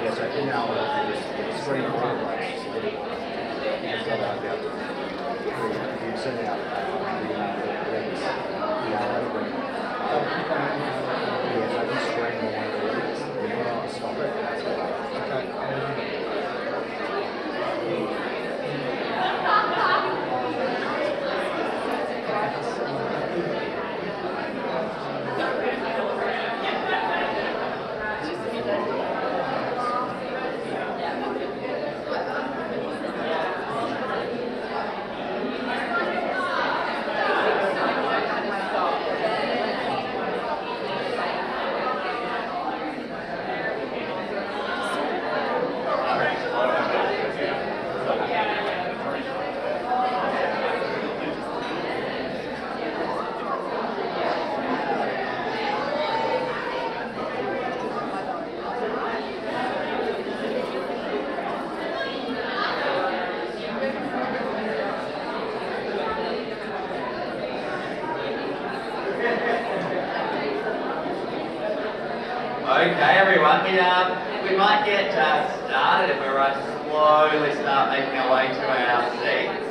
Yes, I can now just screen the lights. You send out yes, I can screen the one of the stop it. Okay, everyone, we might get started if we're right to slowly start making our way to our seats.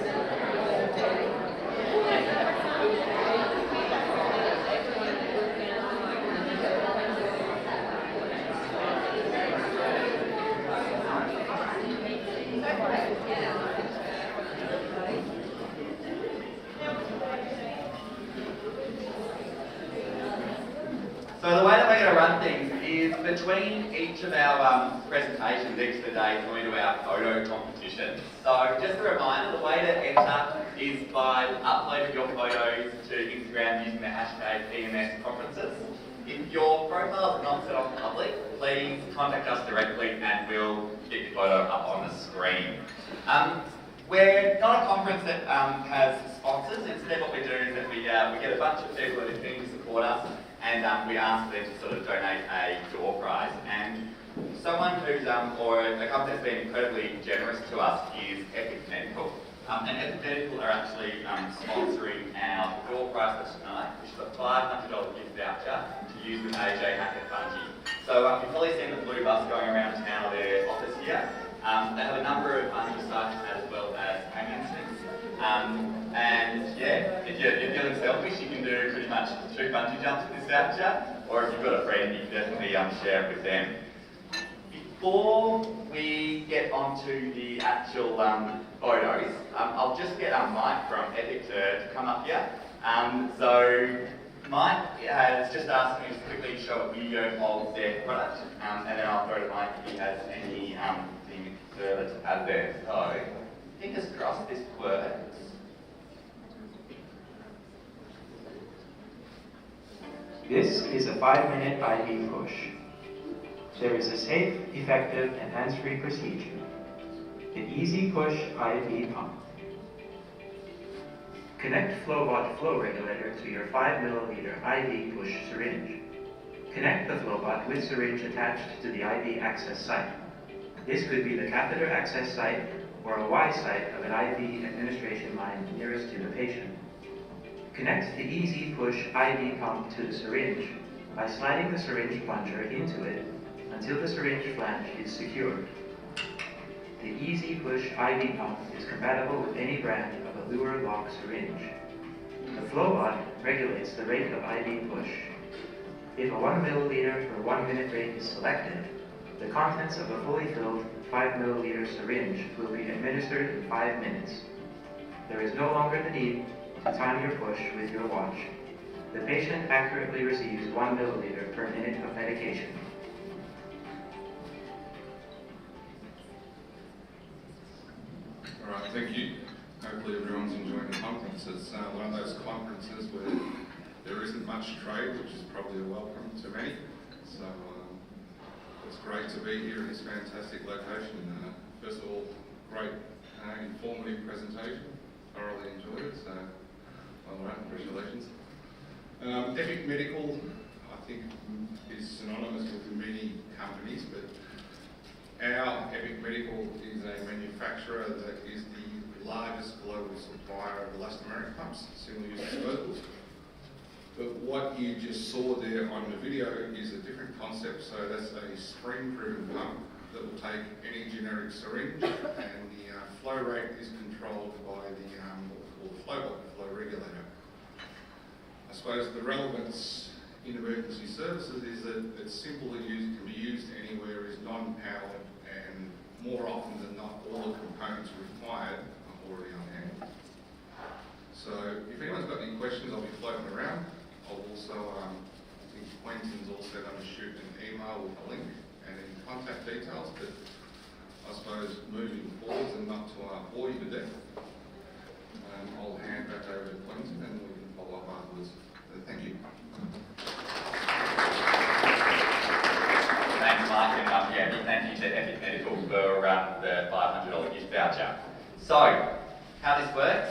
So the way that we're going to run things is between each of our presentations, each of the days, going to our photo competition. So just a reminder, the way to enter is by uploading your photos to Instagram using the hashtag EMS Conferences. If your profiles are not set on public, please contact us directly and we'll get your photo up on the screen. We're not a conference that has sponsors. Instead, what we do is that we get a bunch of people that are keen to support us, and we ask them to sort of donate a door prize. And someone who's, or a company that's been incredibly generous to us is Epic Medical. And Epic Medical are actually sponsoring our door prize for tonight, which is a $500 gift voucher to use with AJ Hackett Bungee. So you've probably seen the blue bus going around town of their office here. They have a number of bungee sites as well as hanging sticks. And yeah, if you're feeling selfish, you can do pretty much 2 bungee jumps with this voucher, or if you've got a friend, you can definitely share it with them. Before we get onto the actual photos, I'll just get Mike from Epic to come up here. So Mike has just asked me to quickly show a video of their product, and then I'll throw to Mike if he has any thing further to add there. So, fingers crossed this works. This is a 5-minute IV push. There is a safe, effective, and hands-free procedure. The Easy Push IV Pump. Connect FlowBot flow regulator to your 5 ml IV push syringe. Connect the FlowBot with syringe attached to the IV access site. This could be the catheter access site or a Y site of an IV administration line nearest to the patient. Connect the Easy Push IV pump to the syringe by sliding the syringe plunger into it until the syringe flange is secured. The Easy Push IV pump is compatible with any brand of a Luer lock syringe. The FlowBot regulates the rate of IV push. If a 1 ml per 1 minute rate is selected, the contents of a fully filled 5 ml syringe will be administered in 5 minutes. There is no longer the need to time your push with your watch. The patient accurately receives 1 ml per minute of medication. Alright, thank you. Hopefully everyone's enjoying the conference. It's one of those conferences where there isn't much trade, which is probably a welcome to many. So it's great to be here in this fantastic location. First of all, great informative presentation. Thoroughly enjoyed it, so well done, congratulations. Epic Medical, I think, is synonymous with many companies, but our Epic Medical is a manufacturer that is the largest global supplier of elastomeric pumps, single-use disposables. But what you just saw there on the video is a different concept. So that's a spring-proven pump that take any generic syringe, and the flow rate is controlled by the what we call the flow regulator. I suppose the relevance in emergency services is that it's simple to use, can be used anywhere, is non-powered, and more often than not, all the components required are already on hand. So if anyone's got any questions, I'll be floating around. I'll also, I think Queenstown's also going to shoot an email with a link and any contact details, but I suppose moving forwards and not to bore you to death, I'll hand back over to Queenstown and we can follow up afterwards. So thank you. Thanks, Mark, and yeah, big thank you to Epic Medical for the $500 gift voucher. So, how this works?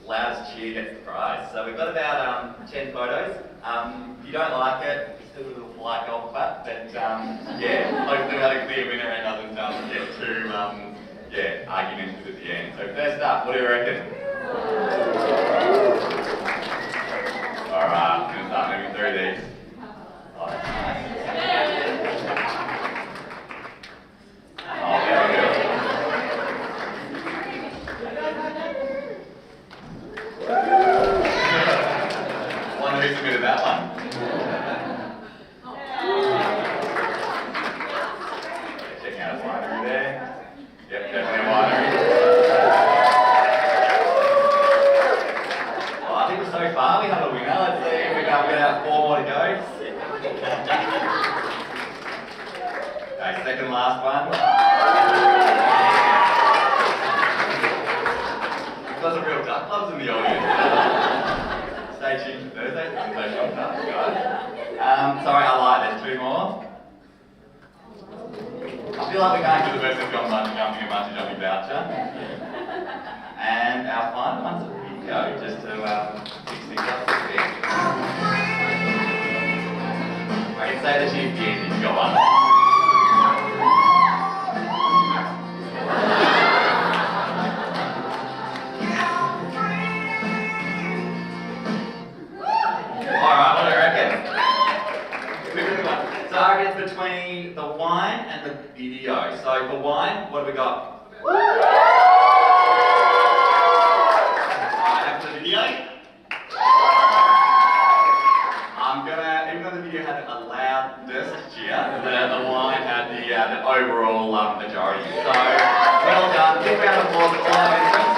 Loudest cheer gets the prize. So we've got about 10 photos. If you don't like it, still a little polite golf clap, but yeah, hopefully we'll have a clear winner and doesn't get too argumentative at the end. So first up, what do you reckon? Alright, I'm going to start moving through these. Oh, that's nice. Oh, very good. Wonder who submitted that one. Checking out a winery there. Yep, definitely a winery. Well, I think so far we have a winner. Let's see if we can get out 4 more to go. Okay, second last one. There's a real duck clubs in the audience. Stay tuned for Thursday. Sorry, I lied. There's 2 more. I feel like we're going to the person who's got a bungee jumping voucher. And our final one's a video, just to fix things up a bit. I can say the cheap the end if you got one. Targets between the wine and the video. So for wine, what have we got? Alright, and for the video? Even though the video had a loud burst cheer, the wine had the overall majority. So, well done. Big round of applause for all our entrants.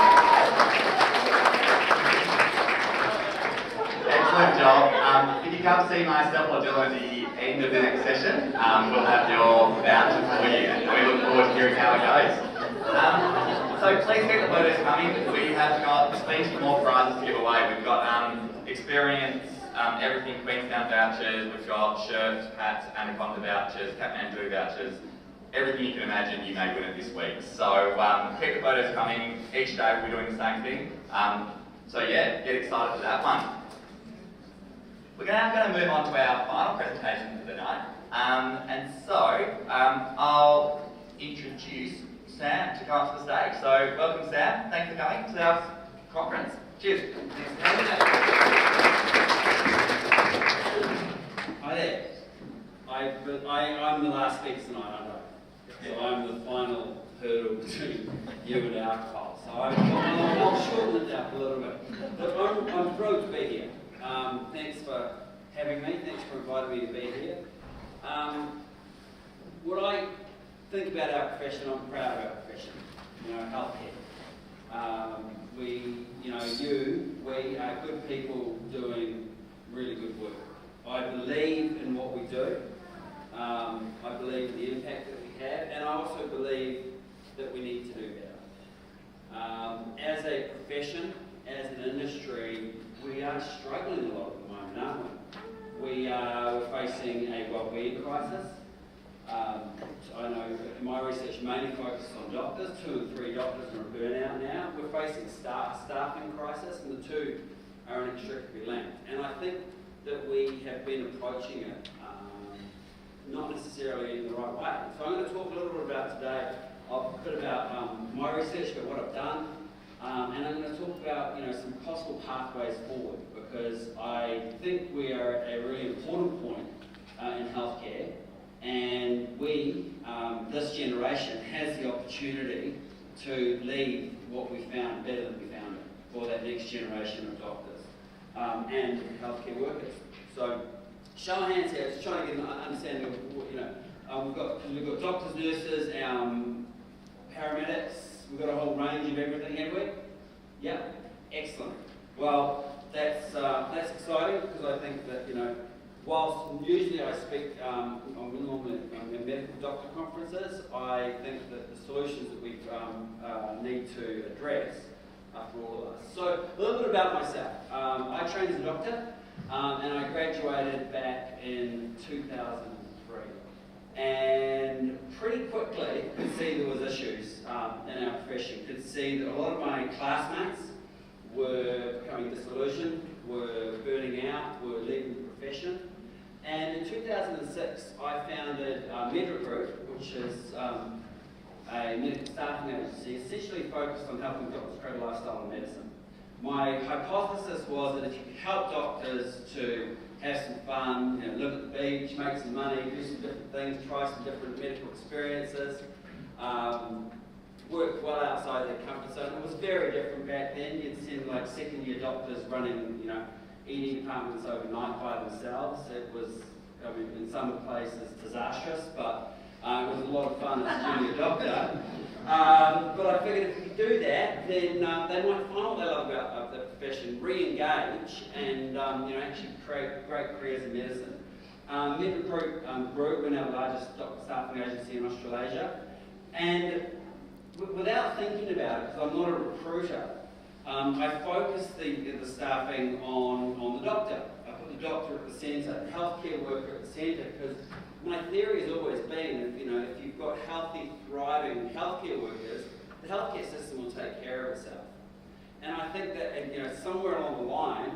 Excellent job. If you come see myself or Dylan at the end of the next session, we'll have your voucher for you, and we look forward to hearing how it goes. So please keep the photos coming. We have got plenty more prizes to give away. We've got experience, everything Queenstown vouchers, we've got shirts, hats, Anaconda vouchers, Kathmandu vouchers, everything you can imagine you may win it this week. So keep the photos coming. Each day we'll be doing the same thing. So yeah, get excited for that one. We're now going to move on to our final presentation for the night. And so, I'll introduce Sam to come up to the stage. So, welcome Sam, thanks for coming to our conference. Cheers. Thanks for having us. Hi there. I'm the last speaker tonight, aren't I? So I'm the final hurdle between you and alcohol. So I'll shorten it up a little bit. But I'm thrilled to be here. Thanks for having me, thanks for inviting me to be here. What I think about our profession, I'm proud of our profession, healthcare. We are good people doing really good work. I believe in what we do, I believe in the impact that we have, and I also believe that we need to do better. As a profession, as an industry, we are struggling a lot at the moment, aren't we? We're facing a well-being crisis. I know my research mainly focuses on doctors. 2 or 3 doctors are in burnout now. We're facing staffing crisis, and the two are inextricably linked. And I think that we have been approaching it not necessarily in the right way. So I'm going to talk a little bit about today, a bit about my research, about what I've done, and I'm going to talk about some possible pathways forward, because I think we are at a really important point in healthcare, And we, this generation, has the opportunity to leave what we found better than we found it for that next generation of doctors and healthcare workers. So, show of hands here, just trying to get an understanding of what, we've got doctors, nurses, paramedics, we've got a whole range of everything, have we? Yeah, excellent. Well, that's exciting because I think that, whilst usually I speak in medical doctor conferences, I think that the solutions that we need to address are for all of us. So, a little bit about myself. I trained as a doctor and I graduated back in 2003. And pretty quickly could see there was issues in our profession. Could see that a lot of my classmates were becoming disillusioned, were burning out, were leaving the profession. And in 2006, I founded MedRecruit, which is a medical staffing agency essentially focused on helping doctors create a lifestyle in medicine. My hypothesis was that if you could help doctors to have some fun, live at the beach, make some money, do some different things, try some different medical experiences, work well outside their comfort zone. It was very different back then. You'd send like second-year doctors running, ED departments overnight by themselves. It was, in some places disastrous, but it was a lot of fun as a junior doctor. But I figured if we could do that, then they might find what they love about the profession, re-engage, and actually create great careers in medicine. MedRecruit grew. We're now the largest doctor staffing agency in Australasia, and without thinking about it, because I'm not a recruiter, I focused the staffing on the doctor. I put the doctor at the centre, the healthcare worker at the centre, because my theory has always been, if you've got healthy, thriving healthcare workers, the healthcare system will take care of itself. And I think that, somewhere along the line,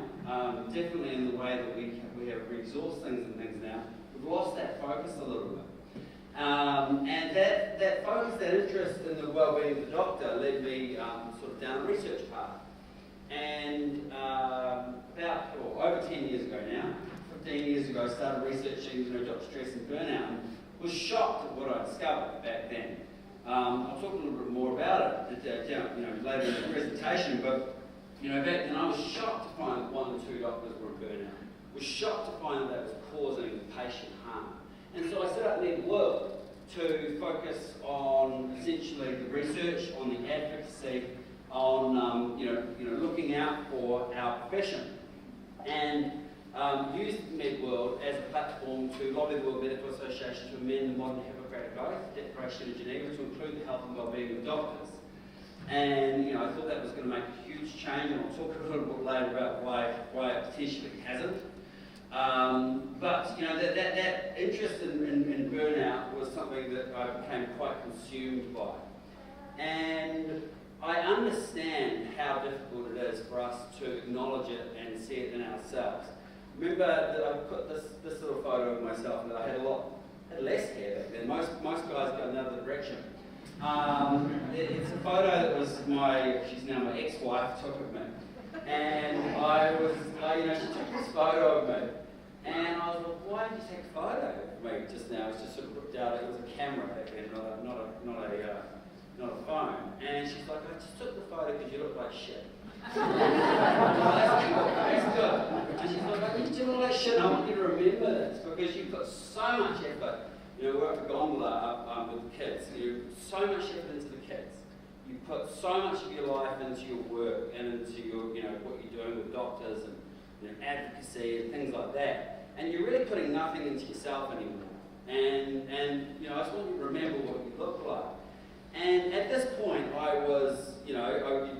definitely in the way that we have resourced things and things now, we've lost that focus a little bit. And that focus, that interest in the well-being of the doctor led me sort of down a research path. And about over 10 years ago now, 15 years ago, I started researching doctor stress and burnout, and was shocked at what I discovered back then. I'll talk a little bit more about it later in the presentation, but back then I was shocked to find that 1 in 2 doctors were in burnout. Was shocked to find that was causing patient harm. And so I set up EMS Wealth to focus on essentially the research, on the advocacy, on looking out for our profession, and used EMS Wealth as a platform to lobby the World Medical Association to amend the modern Hippocratic Oath Declaration of Geneva to include the health and well-being of doctors. And I thought that was going to make a huge change, and I'll talk a little bit later about why it potentially hasn't. But that interest in burnout was something that I became quite consumed by. And I understand how difficult it is for us to acknowledge it and see it in ourselves. Remember that I put this little photo of myself, that I had less hair back then. Most guys go another direction. It's a photo that was she's now my ex-wife, took of me. And she took this photo of me. And I was like, why did you take a photo of me just now? It's just sort of ripped out. It was a camera back then, not a phone. And she's like, I just took the photo because you look like shit. That's good. And she's like, you look like shit. And I want you to remember this because you put so much effort. We're up at Gondola with the kids. You put so much effort into the kids. You put so much of your life into your work and into your, what you're doing with doctors and advocacy and things like that. And you're really putting nothing into yourself anymore. And I just want you to remember what you look like. And at this point, I was, you'd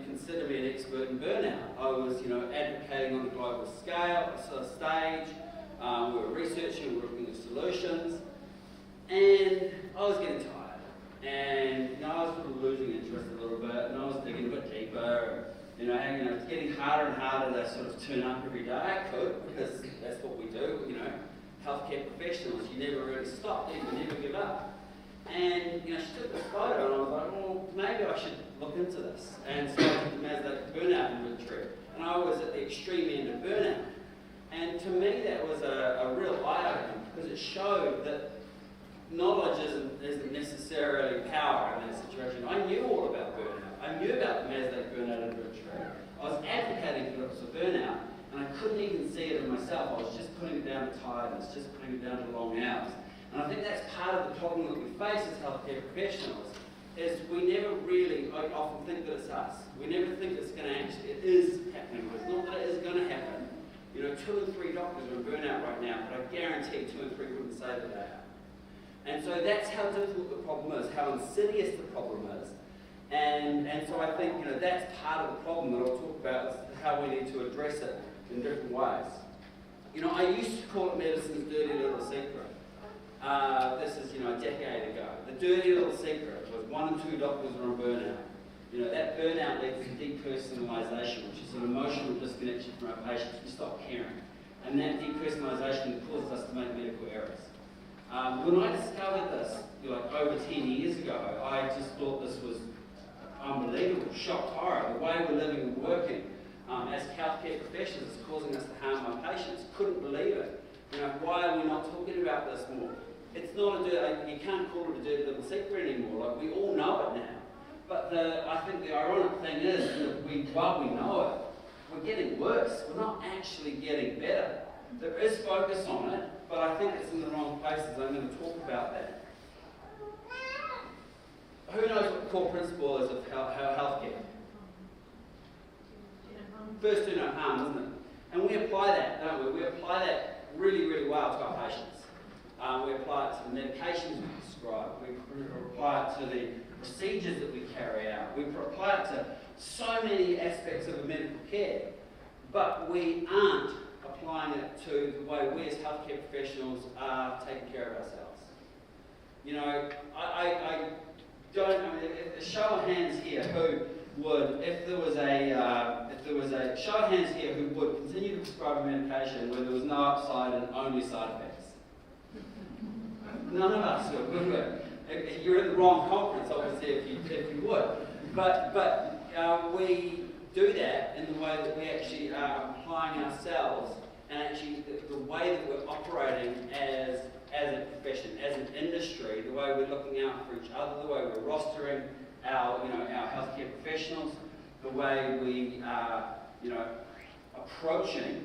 consider me an expert in burnout. I was, advocating on a global stage. We were researching, we were looking at solutions. And I was getting tired. And, I was sort of losing interest a little bit. And I was digging a bit deeper. It's getting harder and harder to sort of turn up every day. I could, because that's what we do, healthcare professionals. You never really stop, you never give up. And, she took this photo and I was like, well, maybe I should look into this. And so I did the Maslach burnout inventory. And I was at the extreme end of burnout. And to me, that was a real eye-opener because it showed that knowledge isn't necessarily power in that situation. I knew all about burnout. I knew about the Maslach burnout inventory. I was advocating for it as a burnout, and I couldn't even see it in myself. I was just putting it down to tiredness, just putting it down to long hours. And I think that's part of the problem that we face as healthcare professionals, is we never really, I often think that it's us. We never think it's going to actually, it is happening. It's not that it is going to happen. You know, 2 in 3 doctors are in burnout right now, but I guarantee 2 in 3 wouldn't say that they are. And so that's how difficult the problem is, how insidious the problem is. And so I think, you know, that's part of the problem that I'll talk about, is how we need to address it in different ways. You know, I used to call it medicine's dirty little secret. This is, you know, a decade ago. The dirty little secret was 1 in 2 doctors are on burnout. You know, that burnout leads to depersonalisation, which is an emotional disconnection from our patients. We stop caring. And that depersonalisation causes us to make medical errors. When I discovered this, you know, like over 10 years ago, I just thought this was unbelievable, shock horror. The way we're living and working as healthcare professionals is causing us to harm our patients. Couldn't believe it. You know, why are we not talking about this more? It's not a dirty, you can't call it a dirty little secret anymore. Like, we all know it now. But I think the ironic thing is that while we know it, we're getting worse. We're not actually getting better. There is focus on it, but I think it's in the wrong places. I'm going to talk about that. Who knows what the core principle is of healthcare? First, do no harm, isn't it? And we apply that, don't we? We apply that really, really well to our patients. We apply it to the medications we prescribe. We apply it to the procedures that we carry out. We apply it to so many aspects of medical care, but we aren't applying it to the way we as healthcare professionals are taking care of ourselves. You know, I mean, a show of hands here who would, if there was a show of hands here who would continue to prescribe a medication where there was no upside and only side effects. None of us would. You're in the wrong conference, obviously, if you would. But we do that in the way that we actually are applying ourselves, and actually the way that we're operating as a profession, as an industry, the way we're looking out for each other, the way we're rostering our healthcare professionals, the way we are, approaching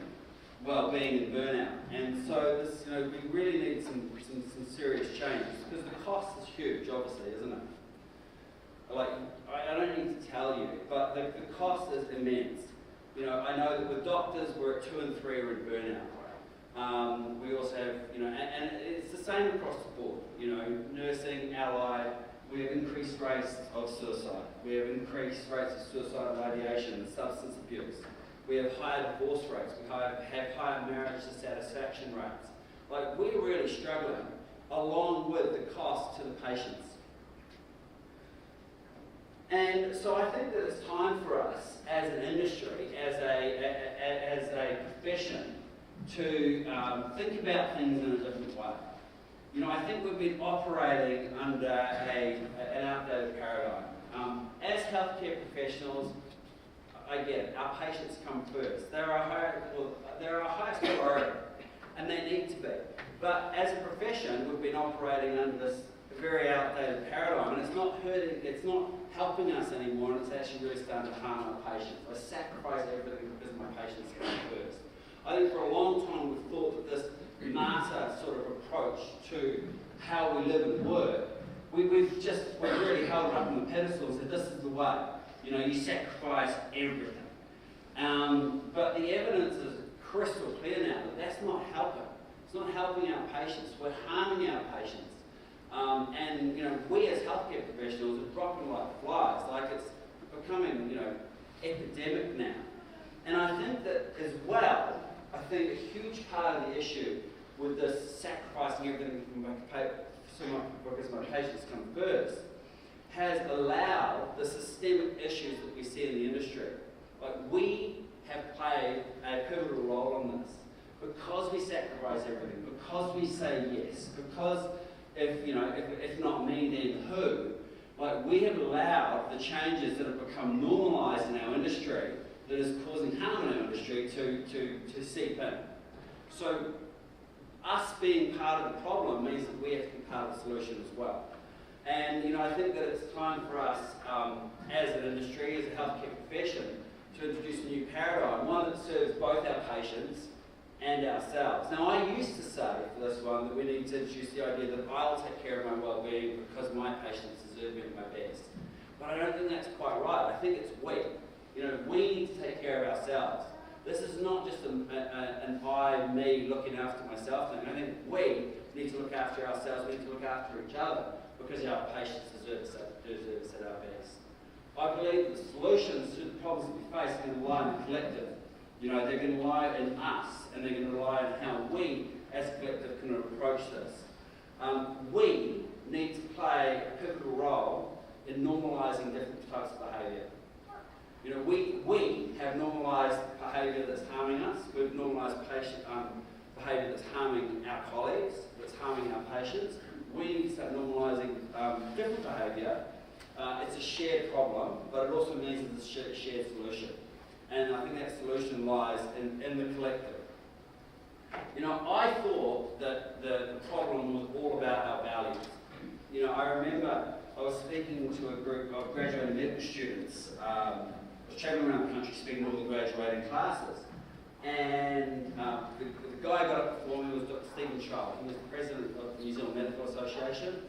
well-being and burnout. And so this, we really need some serious changes, because the cost is huge, obviously, isn't it? Like, I don't need to tell you, but the cost is immense. I know that with doctors, we're at 2 in 3 are in burnout. We also have, and it's the same across the board. Nursing, allied, we have increased rates of suicide. We have increased rates of suicidal ideation and substance abuse. We have higher divorce rates. We have higher marriage dissatisfaction rates. Like, we're really struggling, along with the cost to the patients. And so I think that it's time for us, as an industry, as a profession, to think about things in a different way. I think we've been operating under an outdated paradigm. As healthcare professionals, I get it, our patients come first. They're our highest priority, and they need to be. But as a profession, we've been operating under this very outdated paradigm, and it's not helping us anymore, and it's actually really starting to harm our patients. I sacrifice everything because my patients come first. I think for a long time we've thought that this martyr sort of approach to how we live and work, we've really held it up on the pedestal and said, this is the way. You sacrifice everything. But the evidence is crystal clear now that that's not helping. It's not helping our patients. We're harming our patients. And we as healthcare professionals are dropping like flies. Like, it's becoming, epidemic now. And I think that as well, I think a huge part of the issue with this sacrificing everything because my patients come first has allowed the systemic issues that we see in the industry. Like, we have played a pivotal role in this because we sacrifice everything, because we say yes, because if not me, then who? Like, we have allowed the changes that have become normalised in our industry that is causing harm in our industry to seep in. So us being part of the problem means that we have to be part of the solution as well. And I think that it's time for us, as an industry, as a healthcare profession, to introduce a new paradigm, one that serves both our patients and ourselves. Now, I used to say for this one that we need to introduce the idea that I'll take care of my well-being because my patients deserve me at my best. But I don't think that's quite right. I think it's we. We need to take care of ourselves. This is not just an me looking after myself thing. I think we need to look after ourselves, we need to look after each other, because our patients deserve us at our best. I believe the solutions to the problems that we face are going to lie in the collective. They're going to lie in us, and they're going to rely on how we, as a collective, can approach this. We need to play a pivotal role in normalising different types of behaviour. We have normalised behaviour that's harming us. We've normalised behaviour that's harming our colleagues, that's harming our patients. We need to start normalising different behaviour. It's a shared problem, but it also means it's a shared solution. And I think that solution lies in the collective. I thought that the problem was all about our values. I remember I was speaking to a group of graduating medical students. I was travelling around the country speaking to all the graduating classes. And the guy got up before me was Dr. Stephen Child. He was the president of the New Zealand Medical Association,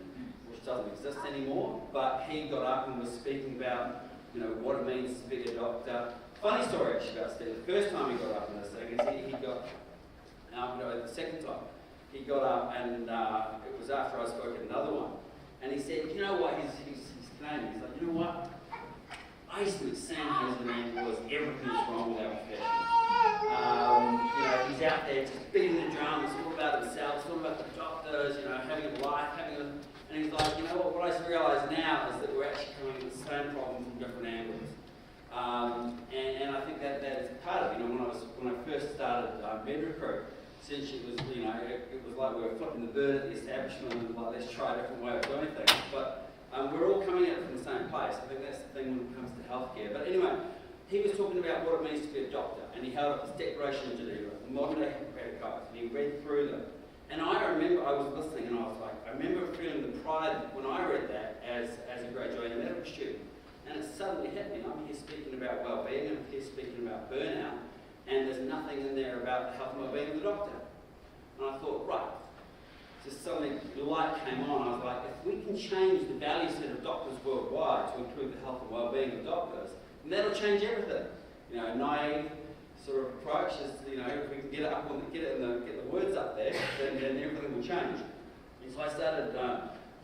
which doesn't exist anymore. But he got up and was speaking about what it means to be a doctor. Funny story actually about Steve. The first time he got up in this thing, he got, the second time, he got up and it was after I spoke at another one. And he said, he's Canadian. He's like, what? I used to think Sam Hazeldine was everything's wrong with our profession. He's out there just beating the drum. It's all about himself. It's all about the doctors, having a life, and he's like, what I realise now is that we're actually coming at the same problem from different angles. And I think that is part of it. When I first started MedRecruit, essentially it was it was like we were flipping the bird at the establishment and like let's try a different way of doing things. But we're all coming at it from the same place. I think that's the thing when it comes to healthcare. But anyway, he was talking about what it means to be a doctor, and he held up this Declaration of Geneva, the modern day Hippocratic Oath, and he read through them. And I remember I was listening, and I was like, I remember feeling the pride when I read that as a graduating medical student. And it suddenly hit me. I'm here speaking about well-being, I'm here speaking about burnout, and there's nothing in there about the health and well-being of the doctor. And I thought, right, just suddenly the light came on. I was like, if we can change the value set of doctors worldwide to include the health and well-being of doctors, then that'll change everything. Naive sort of approach is, if we can get the words up there, then everything will change. And so I started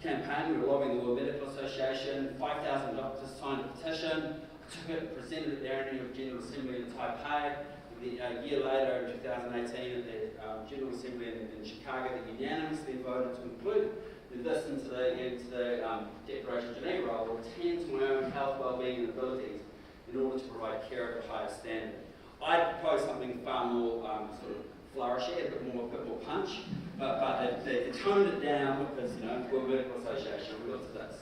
campaign. We were lobbying the World Medical Association. 5,000 doctors signed a petition. I took it and presented it at the Annual General Assembly in Taipei. A year later, in 2018, at the General Assembly in Chicago, they unanimously voted to include this into the Declaration of Geneva. I will attend to my own health, well-being, and abilities in order to provide care of a higher standard. I proposed something far more sort of flourishy, a bit more punch, but they toned it down because, World Medical Association, we got to this.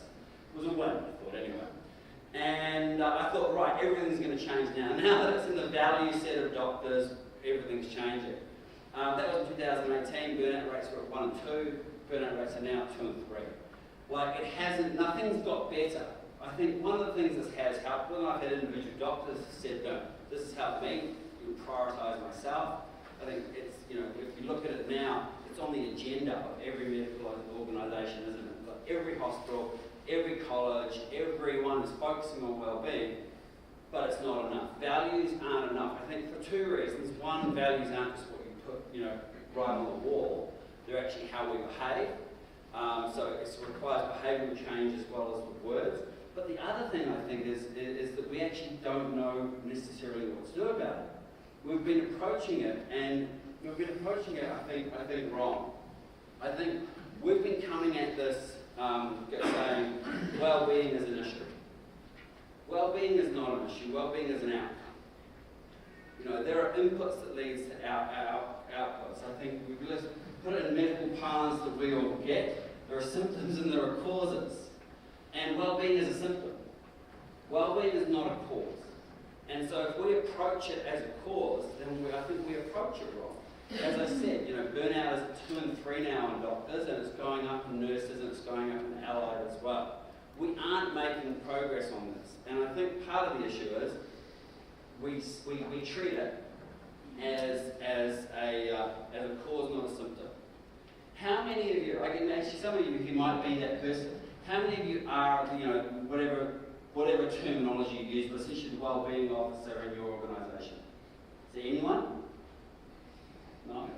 It was a win, I thought, anyway. And I thought, right, everything's going to change now. Now that it's in the value set of doctors, everything's changing. That was in 2018, burnout rates were at 1 and 2, burnout rates are now at 2 and 3. Nothing's got better. I think one of the things that has helped, when I've had individual doctors who said, no, this has helped me, you prioritise myself. I think it's, if you look at it now, it's on the agenda of every medical organisation, isn't it? Like every hospital, every college, everyone is focusing on well-being, but it's not enough. Values aren't enough. I think for two reasons. One, values aren't just what you put, right on the wall. They're actually how we behave. So it requires behavioural change as well as with words. But the other thing I think is that we actually don't know necessarily what to do about it. We've been approaching it, and we've been approaching it, I think wrong. I think we've been coming at this saying well-being is an issue. Well-being is not an issue. Well-being is an outcome. There are inputs that leads to our outputs. I think we put it in medical parlance that we all get. There are symptoms and there are causes. And well-being is a symptom. Well-being is not a cause. And so if we approach it as a cause, then I think we approach it wrong. As I said, burnout is at 2 and 3 now in doctors, and it's going up in nurses, and it's going up in allied as well. We aren't making progress on this, and I think part of the issue is we treat it as a cause, not a symptom. How many of you, I can actually, some of you who might be that person, how many of you are, whatever terminology you use, but essentially the wellbeing officer in your organisation? Is there anyone? No?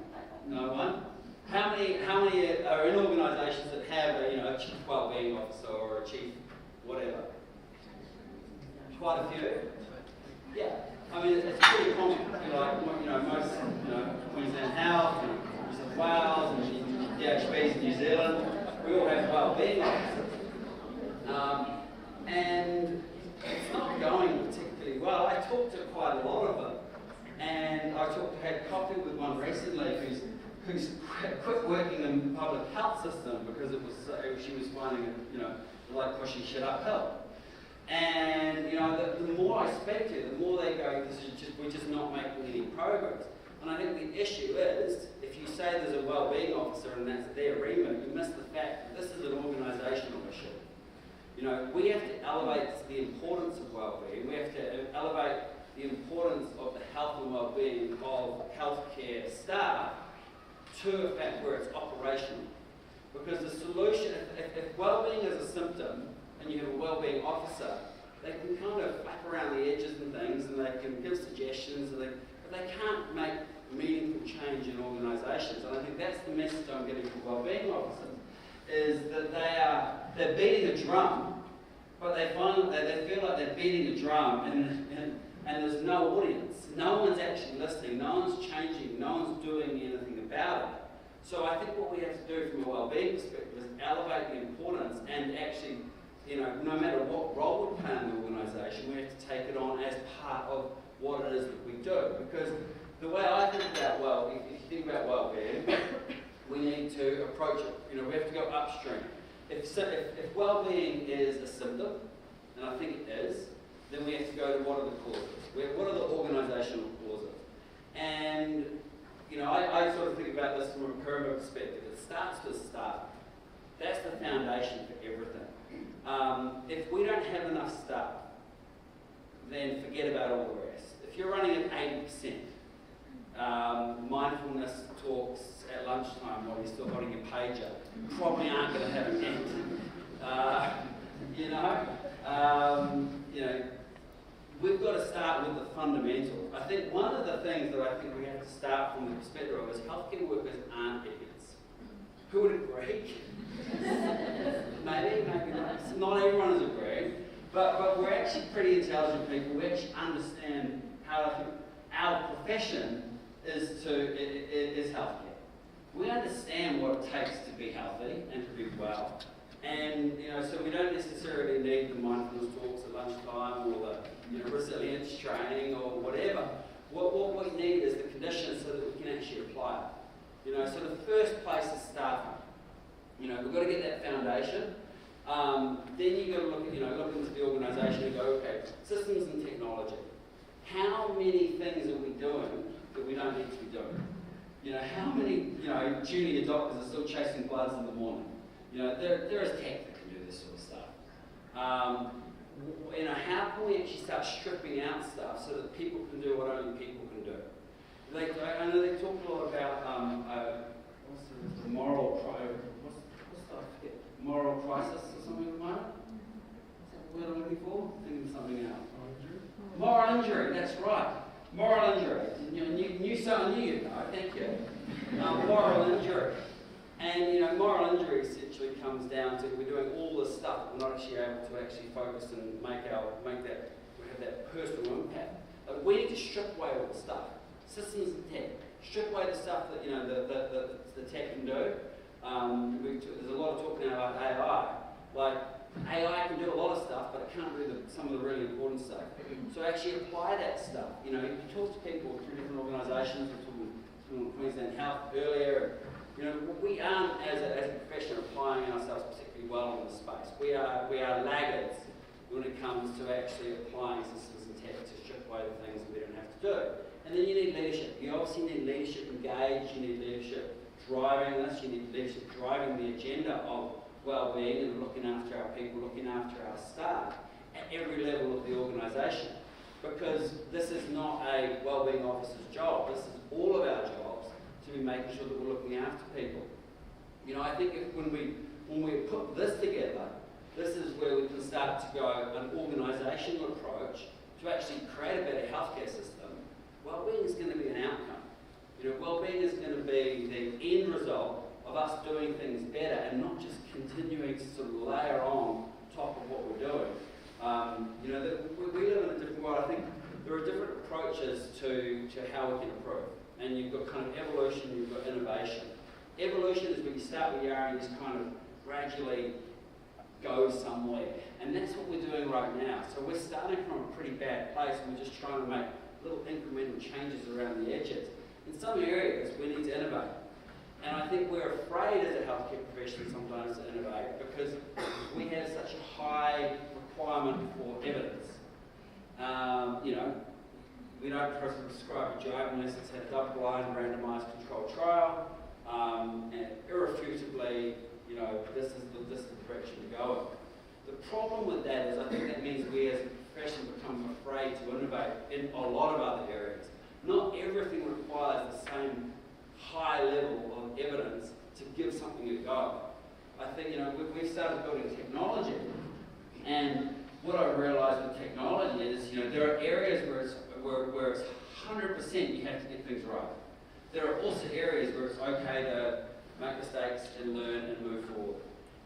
No one? How many are in organisations that have a chief wellbeing officer or a chief whatever? Quite a few? Yeah. I mean, it's pretty common. Most, Queenstown Health, and New South Wales, and DHBs in New Zealand, we all have wellbeing officers. And it's not going particularly well. I talked to quite a lot of them, and had coffee with one recently who's quit working in the public health system because she was finding it, like pushing shit uphill. And the more I speak to, the more they go, we're just not making any progress. And I think the issue is, if you say there's a wellbeing officer and that's their remit, you miss the fact that this is an organisational issue. We have to elevate the importance of wellbeing. We have to elevate the importance of the health and wellbeing of healthcare staff to a fact where it's operational. Because the solution, if wellbeing is a symptom and you have a wellbeing officer, they can kind of flap around the edges and things, and they can give suggestions, but they can't make meaningful change in organisations. And I think that's the message I'm getting from wellbeing officers, is that they're beating a drum, but they find that they feel like they're beating a drum and there's no audience. No one's actually listening, no one's changing, no one's doing anything about it. So I think what we have to do from a wellbeing perspective is elevate the importance and actually, no matter what role we play in the organisation, we have to take it on as part of what it is that we do. Because the way I think about if you think about wellbeing, we need to approach it, we have to go upstream. If wellbeing is a symptom, and I think it is, then we have to go to what are the causes? What are the organisational causes? And, I sort of think about this from a pyramid perspective. It starts with staff. That's the foundation for everything. If we don't have enough staff, then forget about all the rest. If you're running at 80%, mindfulness talks at lunchtime while you're still holding your pager, you probably aren't going to have an end. We've got to start with the fundamentals. I think one of the things that I think we have to start from the perspective of is healthcare workers aren't idiots. Who would agree? maybe not. Not everyone is agreeing, but we're actually pretty intelligent people. We actually understand how our profession is healthcare. We understand what it takes to be healthy and to be well. And, so we don't necessarily need the mindfulness talks at lunchtime or the resilience training or whatever. What we need is the conditions so that we can actually apply it. So the first place is staffing. We've got to get that foundation. Then you've got to look into the organisation and go, okay, systems and technology. How many things are we doing that we don't need to be doing? How many, junior doctors are still chasing bloods in the morning? There is tech that can do this sort of stuff. How can we actually start stripping out stuff so that people can do what only people can do? I know they talk a lot about moral crisis or something like that. Is that the word I'm looking for? Thinking of something else. Moral injury, that's right. Moral injury. Knew someone knew, thank you. Moral injury. And moral injury essentially comes down to we're doing all this stuff, we're not actually able to actually focus and we have that personal impact. We need to strip away all the stuff. Systems and tech. Strip away the stuff that the tech can do. There's a lot of talk now about AI. Like AI can do a lot of stuff, but it can't do some of the really important stuff. So actually apply that stuff. You talk to people through different organisations. We were talking to Queenstown Health earlier. We aren't as a profession applying ourselves particularly well in this space. We are laggards when it comes to actually applying systems and tech to strip away the things that we don't have to do. And then you need leadership. You obviously need leadership engaged, you need leadership driving this, you need leadership driving the agenda of well-being and looking after our people, looking after our staff at every level of the organisation. Because this is not a well-being officer's job, this is all of our jobs to be making sure that we're looking after people. You know, I think when we put this together, this is where we can start to go an organisational approach to actually create a better healthcare system. Well-being is going to be an outcome. You know, well-being is going to be the end result of us doing things better and not just continuing to sort of layer on top of what we're doing. You know, we live in a different world. I think there are different approaches to how we can improve. And you've got kind of evolution, you've got innovation. Evolution is when you start where you are and you just kind of gradually go somewhere. And that's what we're doing right now. So we're starting from a pretty bad place and we're just trying to make little incremental changes around the edges. In some areas, we need to innovate. And I think we're afraid as a healthcare profession sometimes to innovate because we have such a high requirement for evidence. You know, we don't prescribe a drug unless it's had a double-blind, randomised controlled trial, and irrefutably, you know, this is the direction to go in. The problem with that is I think that means we as a profession become afraid to innovate in a lot of other areas. Not everything requires the same high level of evidence to give something a go. I think, you know, we've started building technology, and what I realised with technology is, you know, there are areas where it's 100% you have to get things right. There are also areas where it's okay to make mistakes and learn and move forward.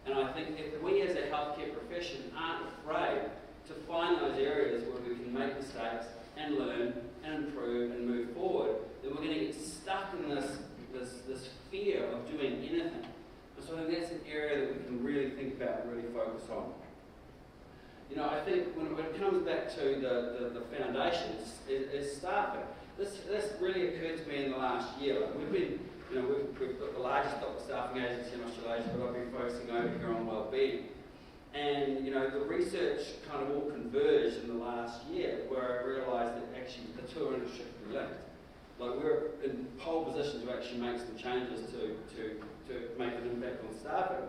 And I think if we as a healthcare profession aren't afraid to find those areas where we can make mistakes and learn and improve and move forward, then we're going to get stuck in this fear of doing anything. And so I think that's an area that we can really think about and really focus on. You know, I think when it comes back to the foundations, is staffing. This really occurred to me in the last year. Like we've got the largest doctor staffing agency in Australasia, but I've been focusing over here on wellbeing. And you know, the research kind of all converged in the last year, where I realised that actually the two are inextricably linked. Like we're in pole position to actually make some changes to make an impact on staffing.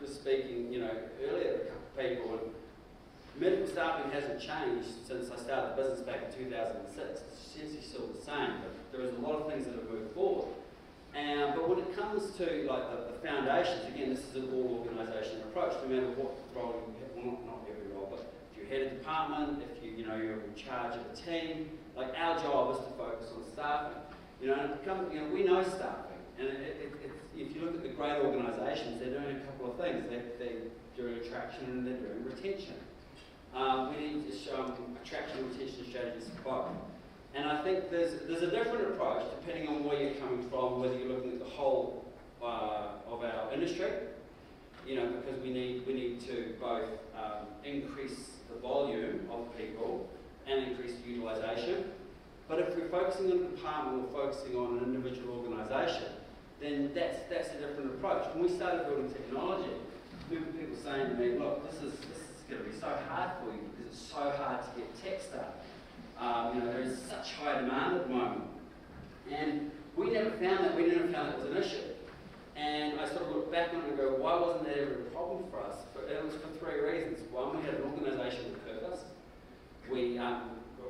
Just speaking, you know, earlier to a couple of people, and medical staffing hasn't changed since I started the business back in 2006. It's essentially still the same, but there is a lot of things that have moved forward. But when it comes to like the foundations, again, this is an all-organisation approach. No matter what role you have, well, not every role, but if you head a department, if you're in charge of a team, like our job is to focus on staffing. You know, we know staffing, and if you look at the great organisations, they're doing a couple of things. They're doing attraction and they're doing retention. We need to show them attraction and retention strategies for both. And I think there's a different approach depending on where you're coming from, whether you're looking at the whole of our industry, you know, because we need to both increase the volume of people and increase the utilisation. But if we're focusing on a department or focusing on an individual organisation, then that's a different approach. When we started building technology, we were people saying to me, look, this is going to be so hard for you because it's so hard to get tech staff. You know, there is such high demand at the moment. And we never found that. We never found that was an issue. And I sort of look back on it and go, why wasn't that ever a problem for us? But it was for three reasons. One, we had an organisation with purpose. We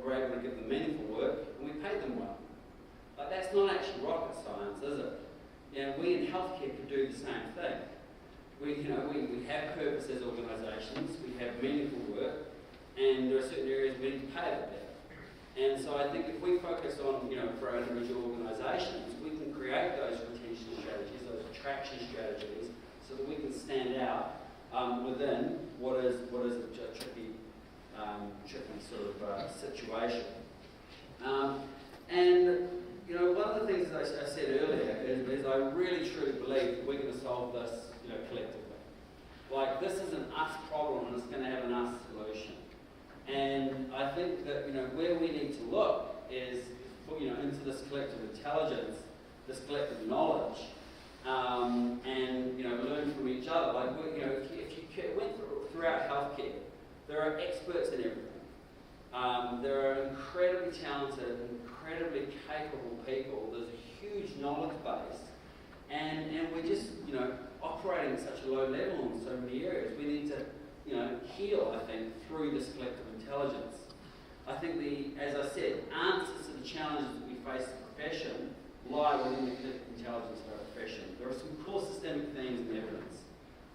were able to give them meaningful work, and we paid them well. But that's not actually rocket science, is it? You know, we in healthcare could do the same thing. We have purpose as organisations, we have meaningful work, and there are certain areas we need to pay a bit better. And so I think if we focus on, you know, for our individual organisations, we can create those retention strategies, those attraction strategies, so that we can stand out within what is a tricky sort of situation. And you know, one of the things that I said earlier is I really truly believe that we're going to solve this, you know, collectively. Like this is an us problem, and it's going to have an us solution. And I think that, you know, where we need to look is, you know, into this collective intelligence, this collective knowledge, and you know, learn from each other. Like, you know, if you went throughout healthcare, there are experts in everything. There are incredibly talented, incredibly capable people. There's a huge knowledge base, and we're just, operating at such a low level in so many areas. We need to, heal, I think, through this collective intelligence. I think as I said, answers to the challenges that we face as a profession lie within the collective intelligence of our profession. There are some core systemic themes and evidence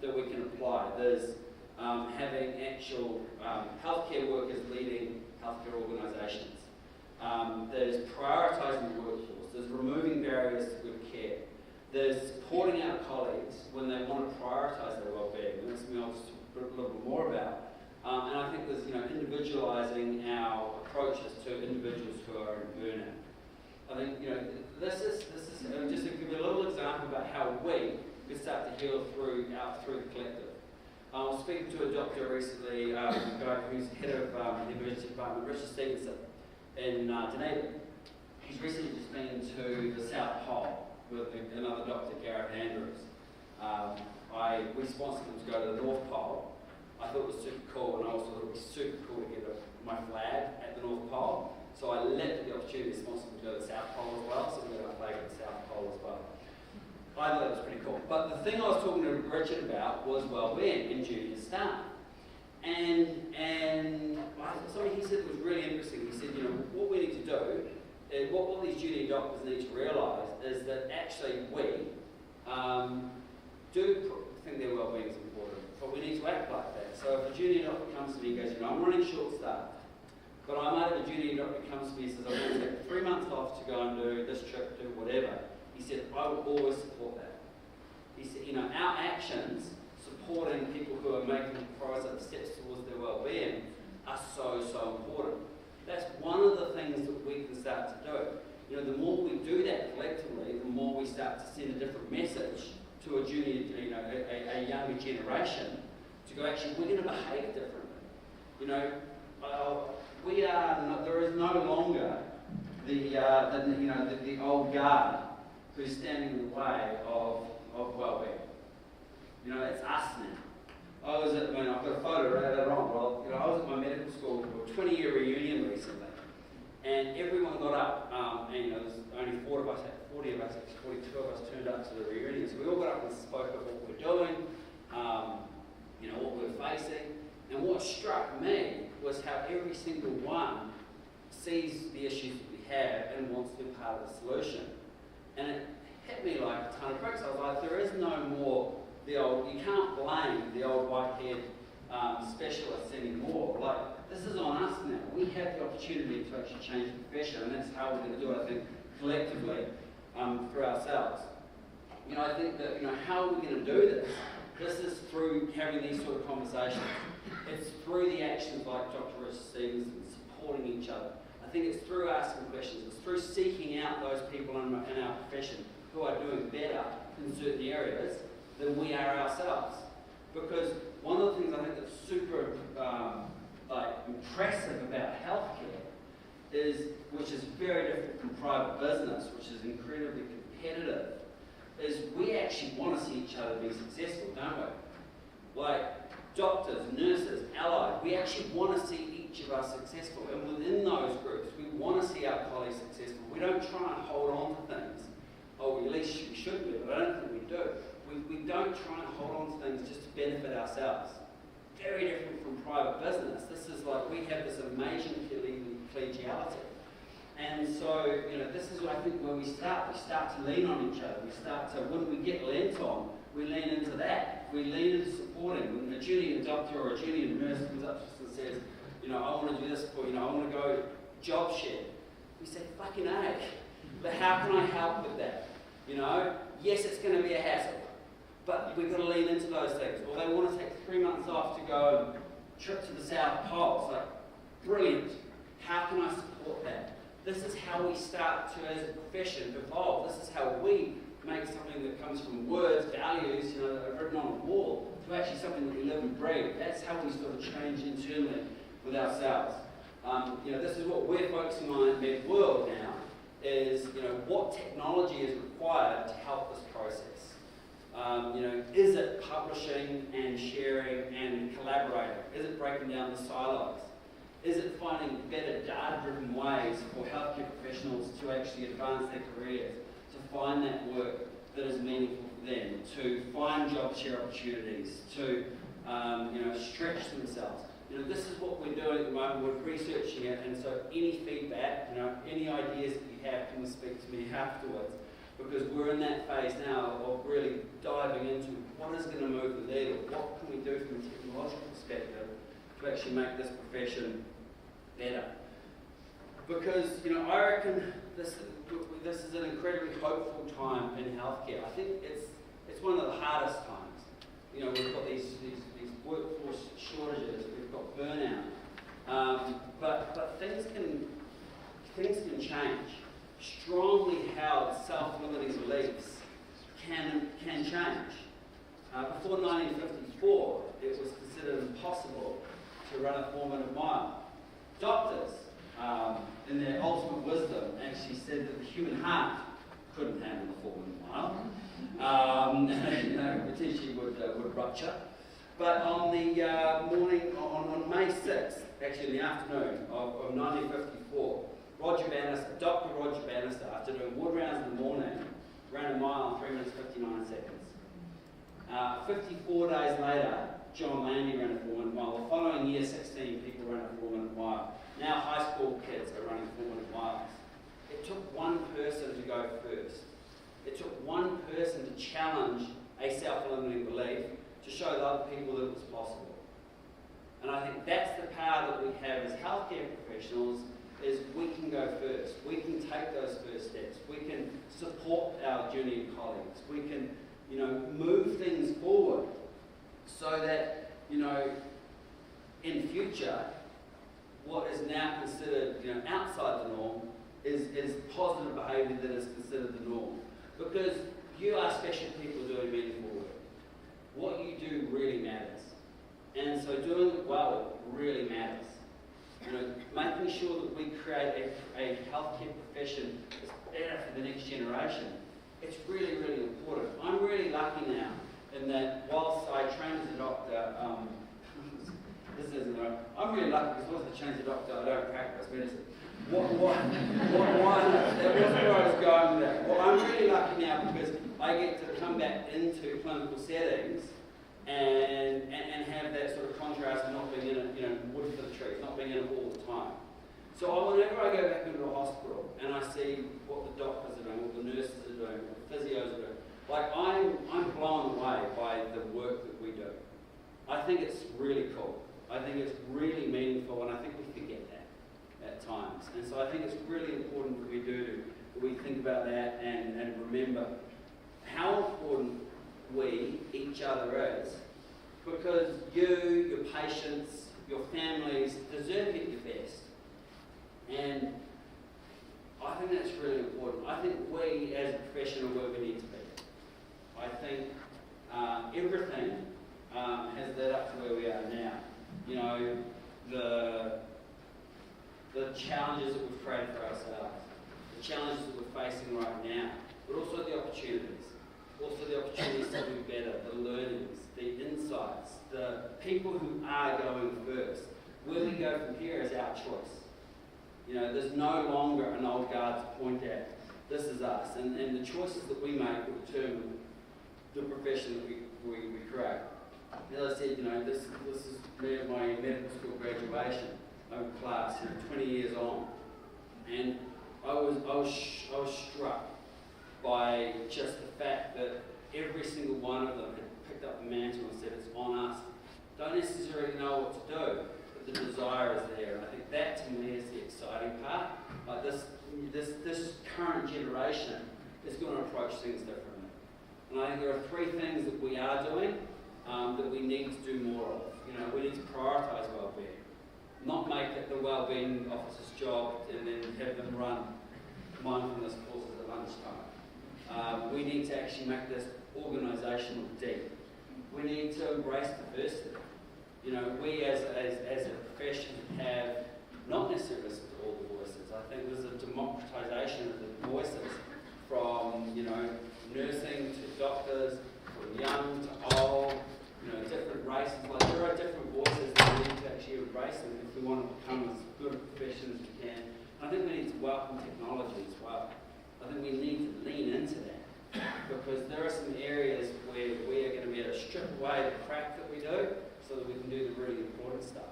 that we can apply. There's having actual healthcare workers leading healthcare organisations. There's prioritising the workforce. There's removing barriers to good care. There's supporting our colleagues when they want to prioritise their well-being. And that's something I'll just talk a little bit more about. And I think there's, individualising our approaches to individuals who are in burnout. I think, this is just to give you a little example about how we can start to heal through the collective. I was speaking to a doctor recently, a guy who's head of the emergency department, Richard Stevenson, in Dunedin. He's recently just been to the South Pole with another doctor, Gareth Andrews. We sponsored him to go to the North Pole. I thought it was super cool, and I also thought it would be super cool to get my flag at the North Pole. So I leapt at the opportunity to sponsor him to go to the South Pole as well, so we got our flag at the South Pole as well. I thought that was pretty cool. But the thing I was talking to Richard about was well-being in junior staff. And something he said was really interesting. He said, what we need to do, what these junior doctors need to realise is that actually we do think their well-being is important, but we need to act like that. So if a junior doctor comes to me and goes, I'm running short-staffed, but I might have a junior doctor comes to me and says, I'm going to take 3 months off to go and do this trip, do whatever. He said, I will always support that. He said, our actions supporting people who are making progressive steps towards their well-being are so, so important. That's one of the things that we can start to do. The more we do that collectively, the more we start to send a different message to a junior, a younger generation to go, actually, we're going to behave differently. There is no longer the old guard who's standing in the way of well-being. It's us now. I've got a photo right later on. Well, I was at my medical school for a 20-year reunion recently, and everyone got up, and there's only 40 of us, 42 of us turned up to the reunion. So we all got up and spoke of what we're doing, what we're facing. And what struck me was how every single one sees the issues that we have and wants to be part of the solution. And it hit me like a ton of bricks. I was like, there is no more you can't blame the old white-haired specialists anymore. Like, this is on us now. We have the opportunity to actually change the profession, and that's how we're going to do it, I think, collectively, for ourselves. I think that, how are we going to do this? This is through having these sort of conversations. It's through the actions like Dr. Richard Stevenson, supporting each other. I think it's through asking questions. It's through seeking out those people in our profession who are doing better in certain areas than we are ourselves. Because one of the things I think that's super impressive about healthcare which is very different from private business, which is incredibly competitive, is we actually want to see each other be successful, don't we? Like doctors, nurses, allied, we actually want to see each of us successful. And within those groups, we want to see our colleagues successful. We don't try and hold on to things. Oh, at least we should be, but I don't think we do. We don't try and hold on to things just to benefit ourselves. Very different from private business. This is like we have this amazing collegiality. And so, this is, I think, where we start. We start to lean on each other. We start to, when we get leaned on, we lean into that. We lean into supporting. When a junior doctor or a junior nurse comes up to us and says, I want to do this for I want to go job share. We say, fucking A. But how can I help with that? Yes, it's going to be a hassle, but we've got to lean into those things. Or they want to take 3 months off to go and trip to the South Pole. It's like, brilliant. How can I support that? This is how we start to, as a profession, evolve. This is how we make something that comes from words, values, that are written on a wall, to actually something that we live and breathe. That's how we sort of change internally with ourselves. This is what we're focusing on in Med World now, is, what technology is required to help this process. Is it publishing and sharing and collaborating? Is it breaking down the silos? Is it finding better data-driven ways for healthcare professionals to actually advance their careers, to find that work that is meaningful for them, to find job share opportunities, to stretch themselves? This is what we're doing at the moment. We're researching it, and so any feedback, any ideas that you have, can speak to me afterwards, because we're in that phase now of really diving into what is going to move the needle, what can we do from a technological perspective to actually make this profession better. Because, I reckon this is an incredibly hopeful time in healthcare. I think it's one of the hardest times. We've got these workforce shortages, we've got burnout, but things can change. Strongly held self-limiting beliefs can change. Before 1954, it was considered impossible to run a 4-minute mile. Doctors, in their ultimate wisdom, actually said that the human heart couldn't handle a 4-minute mile. Potentially would rupture. But on the morning, on May 6th, actually in the afternoon of 1954, Dr. Roger Bannister, after doing ward rounds in the morning, ran a mile in 3 minutes 59 seconds. 54 days later, John Landy ran a 4-minute mile. The following year, 16 people ran a 4-minute mile. Now high school kids are running 4-minute miles. It took one person to go first. It took one person to challenge a self-limiting belief to show the other people that it was possible. And I think that's the power that we have as healthcare professionals, is we can go first. We can take those first steps. We can support our junior colleagues. We can, move things forward so that, in future, what is now considered, outside the norm is positive behaviour that is considered the norm. Because you are special people doing meaningful work. What you do really matters. And so doing it well really matters. Making sure that we create a healthcare profession that's better for the next generation, it's really, really important. I'm really lucky now in that whilst I train as a doctor, this isn't right. I'm really lucky because once I train as a doctor, I don't practice medicine. That wasn't where I was going with that. Well, I'm really lucky now because I get to come back into clinical settings and have that sort of contrast of not being in it, wood for the trees, not being in it all the time. So whenever I go back into a hospital and I see what the doctors are doing, what the nurses are doing, what the physios are doing, I'm blown away by the work that we do. I think it's really cool. I think it's really meaningful, and I think we forget that at times. And so I think it's really important that we think about that and remember how important we, each other is, because you, your patients, your families deserve to get your best. And I think that's really important. I think we as a profession are where we need to be. I think everything has led up to where we are now. The challenges that we've created for ourselves, the challenges that we're facing right now, but also the opportunities. Also the opportunities to do better, the learnings, the insights, the people who are going first. Where we go from here is our choice. There's no longer an old guard to point at. This is us. And the choices that we make will determine the profession that we create. As I said, this is my medical school graduation class, 20 years on. And I was struck by just the fact that every single one of them had picked up the mantle and said, it's on us. Don't necessarily know what to do, but the desire is there. And I think that to me is the exciting part. Like this current generation is going to approach things differently. And I think there are 3 things that we are doing that we need to do more of. We need to prioritise well-being. Not make it the well-being officer's job and then have them run mindfulness courses at lunchtime. We need to actually make this organisational deep. We need to embrace diversity. We as a profession have not necessarily listened to all the voices. I think there's a democratisation of the voices from, nursing to doctors, from young to old, different races. Like there are different voices that we need to actually embrace and We want to become as good a profession as we can. I think we need to welcome technology as well. I think we need to lean into that because there are some areas where we are going to be able to strip away the crap that we do so that we can do the really important stuff.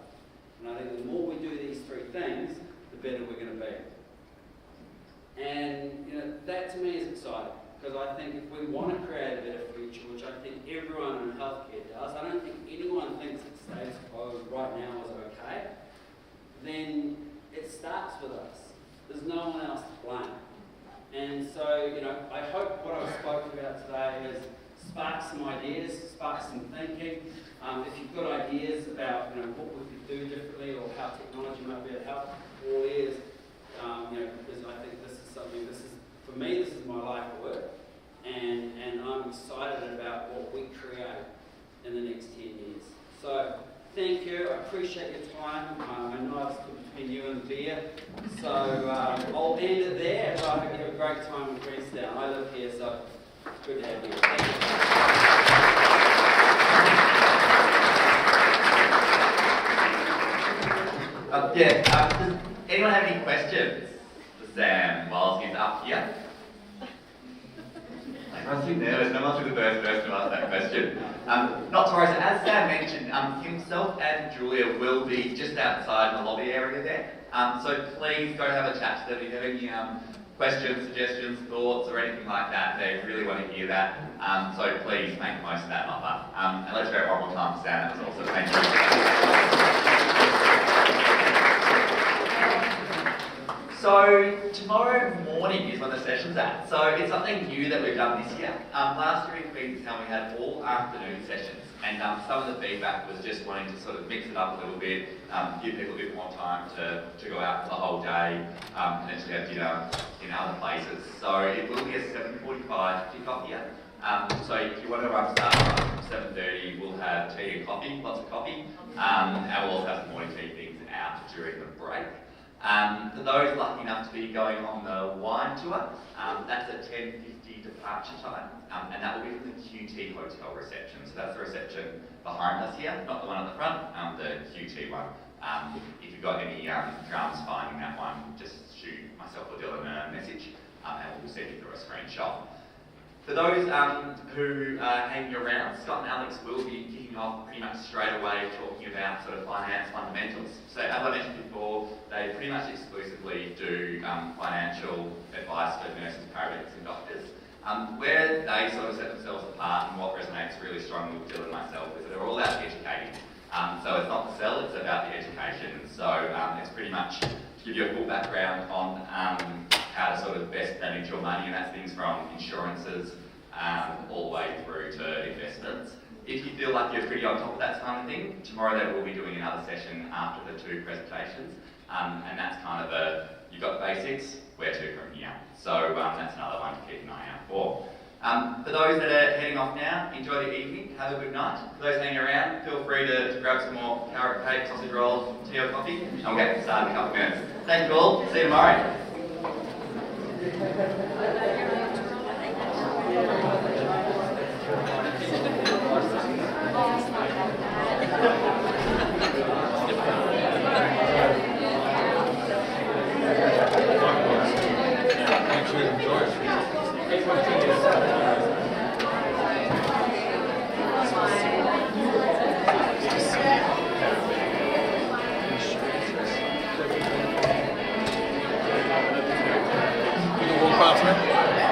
And I think the more we do these three things, the better we're going to be. And that to me is exciting because I think if we want to create a better future, which I think everyone in healthcare does, I don't think anyone thinks that status quo right now is okay, then it starts with us. There's no one else to blame. And so, I hope what I've spoken about today has sparked some ideas, sparked some thinking. If you've got ideas about what we could do differently or how technology might be able to help, all ears, because I think this is something, for me, this is my life work. And I'm excited about what we create in the next 10 years. So, thank you. I appreciate your time. I know I've stood between you and the beer. So I'll end it there. I hope you have a great time in Queenstown. I live here, so it's good to have you. Thank you. Does anyone have any questions for Sam while he's up here? I was too nervous. No one's the first person to ask that question. Not to worry, so as Sam mentioned, himself and Julia will be just outside in the lobby area there. So please go have a chat to them if you have any questions, suggestions, thoughts, or anything like that. They really want to hear that. So please make the most of that offer. And let's go one more time for Sam. That was awesome. Thank you. So tomorrow morning is when the session's at. So it's something new that we've done this year. Last year in Queenstown we had all afternoon sessions, and some of the feedback was just wanting to sort of mix it up a little bit, give people a bit more time to go out for the whole day, potentially have dinner in other places. So it will be a 7:45 kick-off here. So if you want to start from 7:30, we'll have tea and coffee, lots of coffee, and we'll also have some morning tea things out during the break. For those lucky enough to be going on the wine tour, that's a 10:50 departure time, and that will be from the QT Hotel reception. So that's the reception behind us here, not the one at the front, the QT one. If you've got any drums finding that one, just shoot myself or Dylan a message, and we'll send you through a screenshot. For those who are hanging around, Scott and Alex will be kicking off pretty much straight away talking about sort of finance fundamentals. So as I mentioned before, they pretty much exclusively do financial advice for nurses, paramedics and doctors. Where they sort of set themselves apart and what resonates really strongly with Dylan and myself is that they're all about educating. So it's not the sell, it's about the education. So it's pretty much to give you a full background on how to sort of best manage your money, and that's things from insurances all the way through to investments. If you feel like you're pretty on top of that kind of thing, tomorrow they will be doing another session after the two presentations, and that's kind of you've got the basics, where to from here. So that's another one to keep an eye out for. For those that are heading off now, enjoy the evening, have a good night. For those hanging around, feel free to grab some more carrot cake, sausage rolls, tea or coffee, and we'll get started in a couple of minutes. Thank you all, see you tomorrow. Walk past me.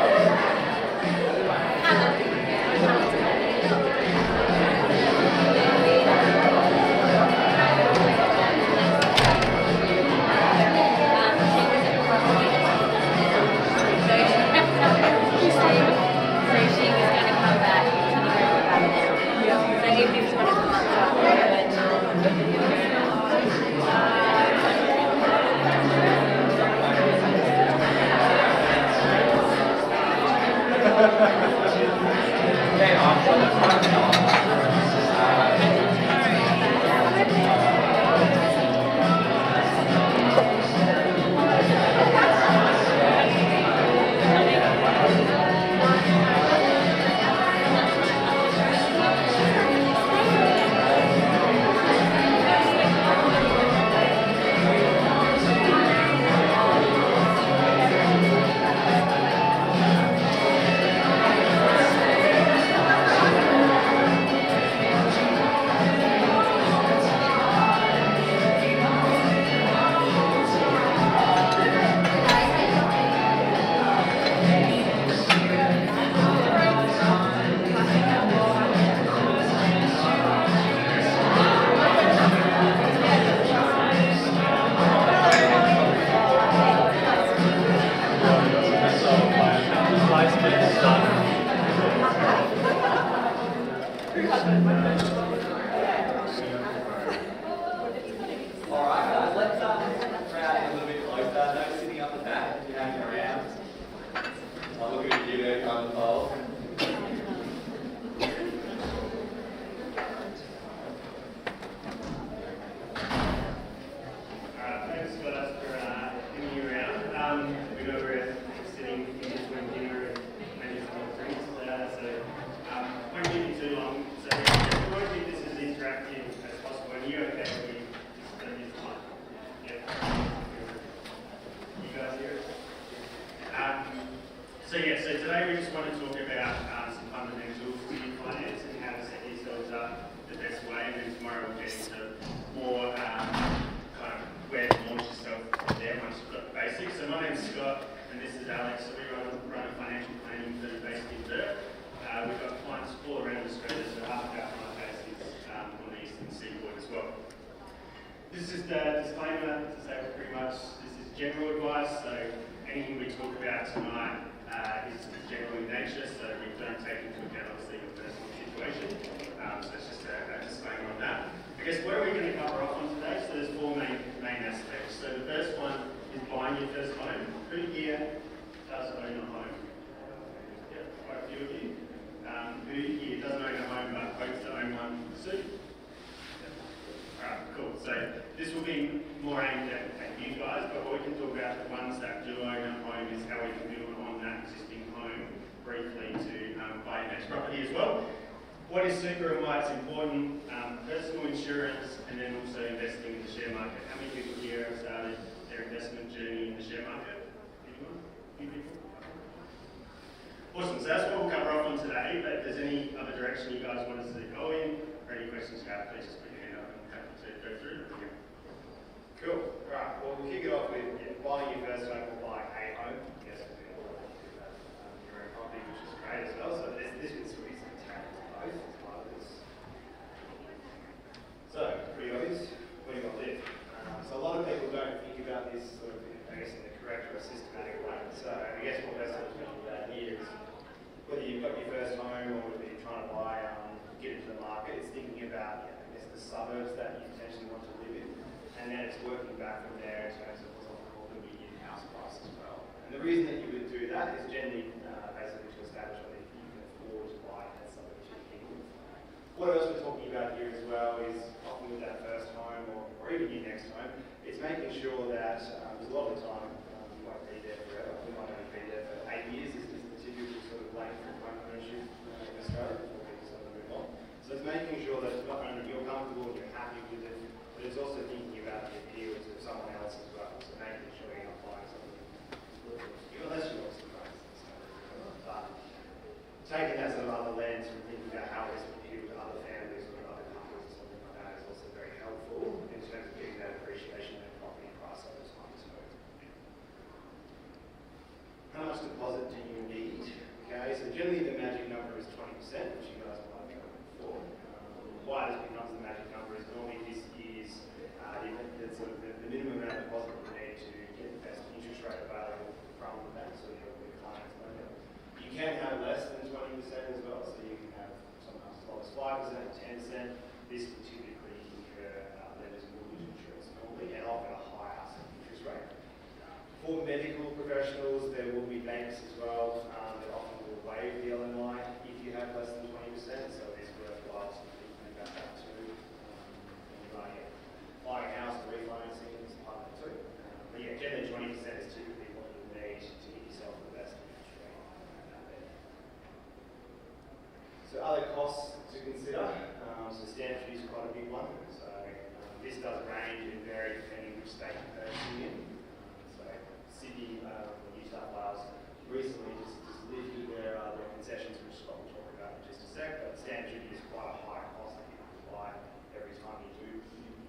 let's crowd in a little bit closer. No sitting up the back if you're hanging around. I'll look at you there, come and fold. Thanks guys for giving me around. We know we're sitting in between dinner and maybe some more drinks, so won't keep you too long. So we won't keep this as interactive as possible. And you okay with me just doing this one? Yeah. You guys hear it? So today we just want to talk about some fundamentals to your finance and how to set yourselves up the best way. And then tomorrow we'll get into more kind of where to launch yourself there once you've got the basics. So my name's Scott and this is Alex. So we run a financial planning firm based in Perth. We've got clients all around Australia, so half of our client base is on the eastern seaboard as well. This is the disclaimer to say pretty much this is general advice, so anything we talk about tonight is general in nature, so we don't take into account obviously your personal situation. So it's just a disclaimer on that. I guess what are we going to cover off on today? So there's four main aspects. So the first one is buying your first home. Who here does own a home? Yeah, quite a few of you. Who here doesn't own a home but hopes to own one soon? Alright, cool. So this will be more aimed at you guys, but what we can talk about, the ones that do own a home, is how we can build on that existing home briefly to buy your next property as well. What is super and why it's important? Personal insurance and then also investing in the share market. How many people here have started their investment journey in the share market? Anyone? Few people? Awesome, so that's what we'll cover off on today, but if there's any other direction you guys want us to go in, or any questions you have, please just put your hand up and happy to go through. Cool. Right. Well, we'll kick it off with buying your first home or buying a home. Yes, your own property, which is great as well. So this can sort of tap into both as part of this. So, pretty obvious. Where do you want to live? So a lot of people don't think about this sort of, I guess, in the correct or systematic way. So I guess what we're sort of talking about here is whether you've got your first home or whether you're trying to buy, get into the market, it's thinking about, I guess, the suburbs that you potentially want to live in. And then it's working back from there in terms of what's often called the median house price as well. And the reason that you would do that is generally basically to establish whether you can afford to buy that suburb you're thinking of. What else we're talking about here as well is often with that first home or even your next home, it's making sure that there's a lot of the time you won't be there forever. You might only be there for 8 years is the typical sort of length of home ownership in Australia before people sort of move on. So it's making sure that not only you're comfortable and you're happy with it, but it's also thinking about the appeal to someone else as well. So making sure you're not buying something unless you obviously buy something. But taking that sort of other lens and thinking about how this would appeal to other families or other couples or something like that is also very helpful in terms of getting that appreciation and property price over time as well. How much deposit do you need? Okay, so generally the magic number is 20%, which you guys might have heard before. Why this becomes the magic number is normally this is the minimum amount of deposit you need to get the best interest rate available from the bank, so your client's lender. You can have less than 20% as well, so you can have sometimes as low as 5%, 10%. This will typically incur lenders' mortgage insurance normally, and often a higher interest rate. For medical professionals, there will be banks as well that often will waive the LMI if you have less than 20%, so it is worthwhile to think about that too. Buying a house or refinancing is part of it too. But yeah, generally 20% is typically what you need to get yourself the best interest rate out there. So other costs to consider. So stamp duty is quite a big one. So this does range and vary depending which state you're purchasing in. So Sydney or New South Wales recently just lifted their concessions, which Scott will talk about in just a sec. But stamp duty is quite a high cost that you have to apply every time you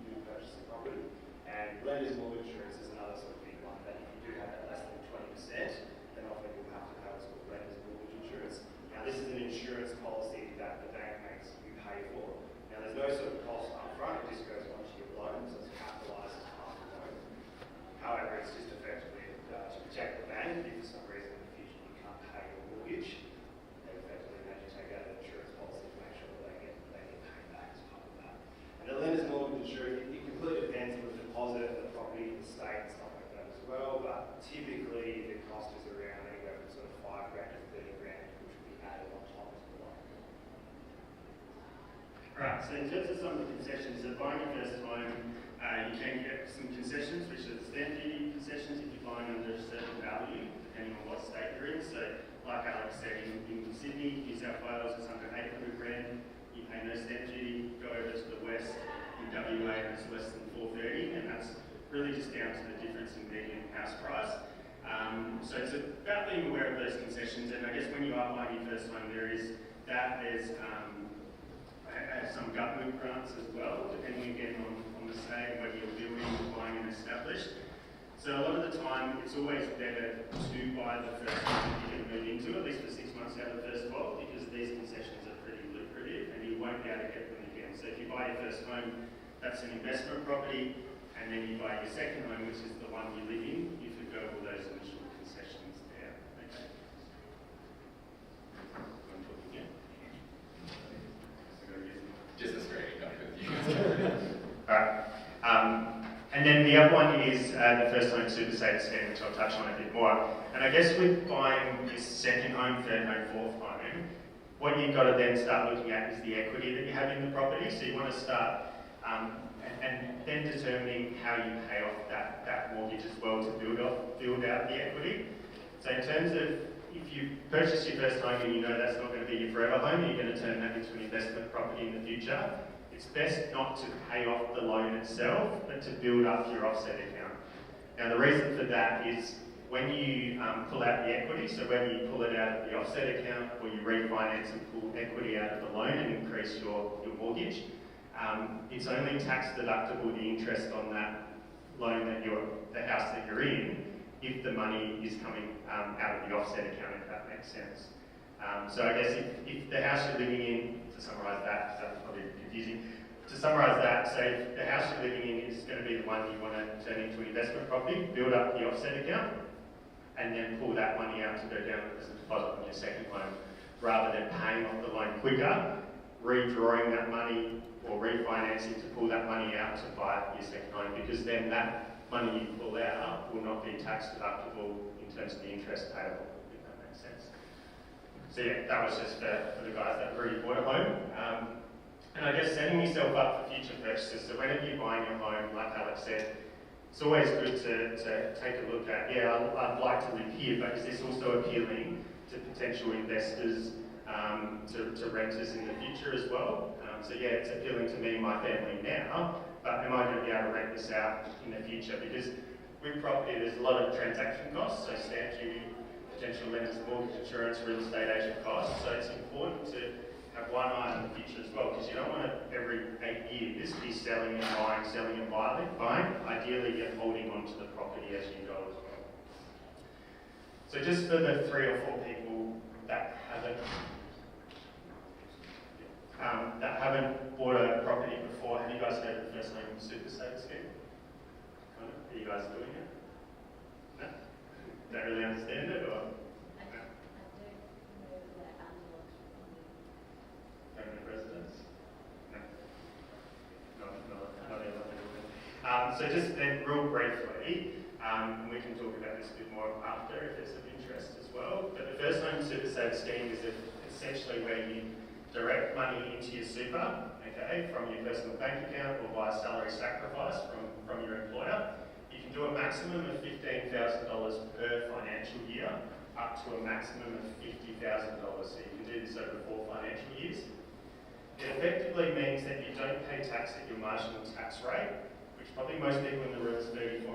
do purchase a property. And lenders' mortgage insurance is another sort of big one that if you do have that less than 20%, then often you'll have to have what's called lenders' mortgage insurance. Now this is an insurance policy that the bank makes you pay for. Now there's no sort of cost up front, it just goes onto your loan, so it's capitalised as part of the loan. However, it's just effectively to protect the bank if for some reason in the future you can't pay your mortgage. They effectively make you take out an insurance policy to make sure that they get paid back as part of that. And the lender's mortgage insurance, it completely depends on the deposit and the property state and stuff like that as well, but typically the cost is around anywhere from sort of $5,000 to $30,000, which would be added on top of the loan. Right, so in terms of some of the concessions, so buying your first home, you can get some concessions, which are the stamp duty concessions if you're buying under a certain value, depending on what state you're in. So, like Alex said, in Sydney, New South Wales, it's under $800,000. You pay no stamp duty. Go over to the west, in WA, it's less than $430,000, and that's really just down to the difference in median house price. So it's about being aware of those concessions, and I guess when you are buying your first home, there's some government grants as well, depending again on the state, whether you're building or buying and established. So a lot of the time, it's always better to buy the first home that you're going to move into, at least for 6 months out of the first 12, because these concessions are pretty lucrative and you won't be able to get them again. So if you buy your first home, that's an investment property, and then you buy your second home, which is the one you live in, you forgo all those initial concessions there. Okay. Want to talk again? Just a straight go with you. Alright. And then the other one is the first home super state scheme, which I'll touch on a bit more. And I guess with buying your second home, third home, fourth home, what you've got to then start looking at is the equity that you have in the property. So you want to start and then determining how you pay off that mortgage as well to build out the equity. So in terms of if you purchase your first home and you know that's not going to be your forever home, and you're going to turn that into an investment property in the future, it's best not to pay off the loan itself, but to build up your offset account. Now the reason for that is when you pull out the equity, so whether you pull it out of the offset account or you refinance and pull equity out of the loan and increase your mortgage, it's only tax deductible, the interest on that loan that the house that you're in, if the money is coming out of the offset account, if that makes sense. So I guess if the house you're living in, to summarise that, that's probably confusing. To summarise that, so if the house you're living in is going to be the one you want to turn into an investment property, build up the offset account, and then pull that money out to go down as a deposit on your second loan, rather than paying off the loan quicker, redrawing that money or refinancing to pull that money out to buy your second home, because then that money you pull out will not be tax deductible in terms of the interest payable, if that makes sense. So yeah, that was just for the guys that already bought a home. And I guess setting yourself up for future purchases. So whenever you're buying your home, like Alex said, it's always good to take a look at, yeah, I'd like to live here, but is this also appealing to potential investors, to renters in the future as well? So yeah, it's appealing to me and my family now, but am I going to be able to rent this out in the future? Because with property, there's a lot of transaction costs, so stamp duty, potential lenders, mortgage insurance, real estate agent costs. So it's important to have one eye on the future as well, because you don't want to every 8 years be selling and buying, selling and buying. Ideally, you're holding onto the property as you go as well. So just for the 3 or 4 people that haven't bought a property before, have you guys heard of the first home super state scheme? Kind of? Are you guys doing it? No? Don't really understand it, or? Permanent residence? No. So just then, real briefly, and we can talk about this a bit more after if it's of interest as well, but the first home super state scheme is essentially where you direct money into your super, okay, from your personal bank account or via salary sacrifice from your employer. You can do a maximum of $15,000 per financial year, up to a maximum of $50,000. So you can do this over 4 financial years. It effectively means that you don't pay tax at your marginal tax rate, which probably most people in the room is 34.5%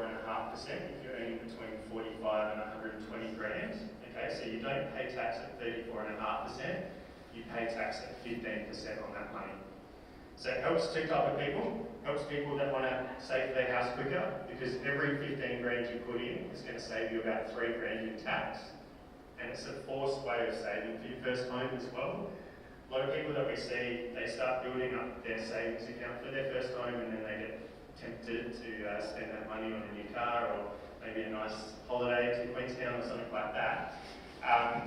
if you're earning between 45 and 120 grand. Okay, so you don't pay tax at 34.5%. You pay tax at 15% on that money. So it helps 2 types of people. Helps people that want to save their house quicker, because every 15 grand you put in is going to save you about 3 grand in tax. And it's a forced way of saving for your first home as well. A lot of people that we see, they start building up their savings account for their first home, and then they get tempted to spend that money on a new car or maybe a nice holiday to Queenstown or something like that.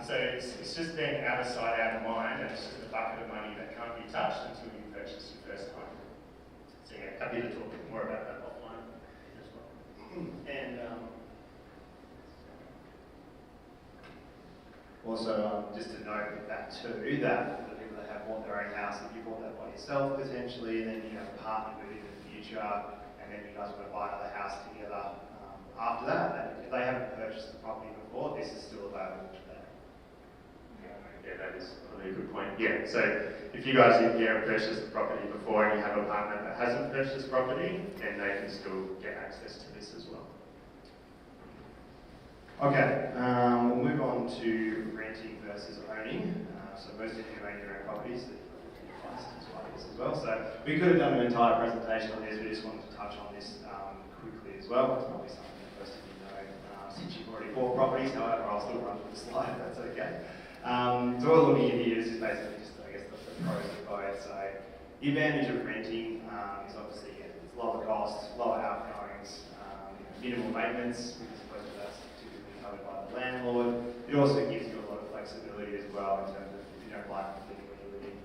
So it's just been out of sight, out of mind, and it's just a bucket of money that can't be touched until you purchase your first home. So yeah, happy to talk more about that offline as well. And also, just to note with that too, that for the people that have bought their own house, if you bought that by yourself potentially, and then you have a partner with in the future, and then you guys want to buy another house together after that, and if they haven't purchased the property before, this is still available to them. Yeah, that is probably a good point. Yeah, so if you guys have purchased the property before and you have a partner that hasn't purchased property, then they can still get access to this as well. Okay, we'll move on to renting versus owning. So most of you own your own properties, so you're licensed like this as well. So we could have done an entire presentation on this, we just wanted to touch on this quickly as well. It's probably something that most of you know since you've already bought properties, however I'll still run through the slide if that's okay. So what we're looking at here is just basically just, I guess, the pros of both. So the advantage of renting is obviously it's lower costs, lower outgoings, minimal maintenance, because most of that's typically covered by the landlord. It also gives you a lot of flexibility as well in terms of if you don't like the thing where you're living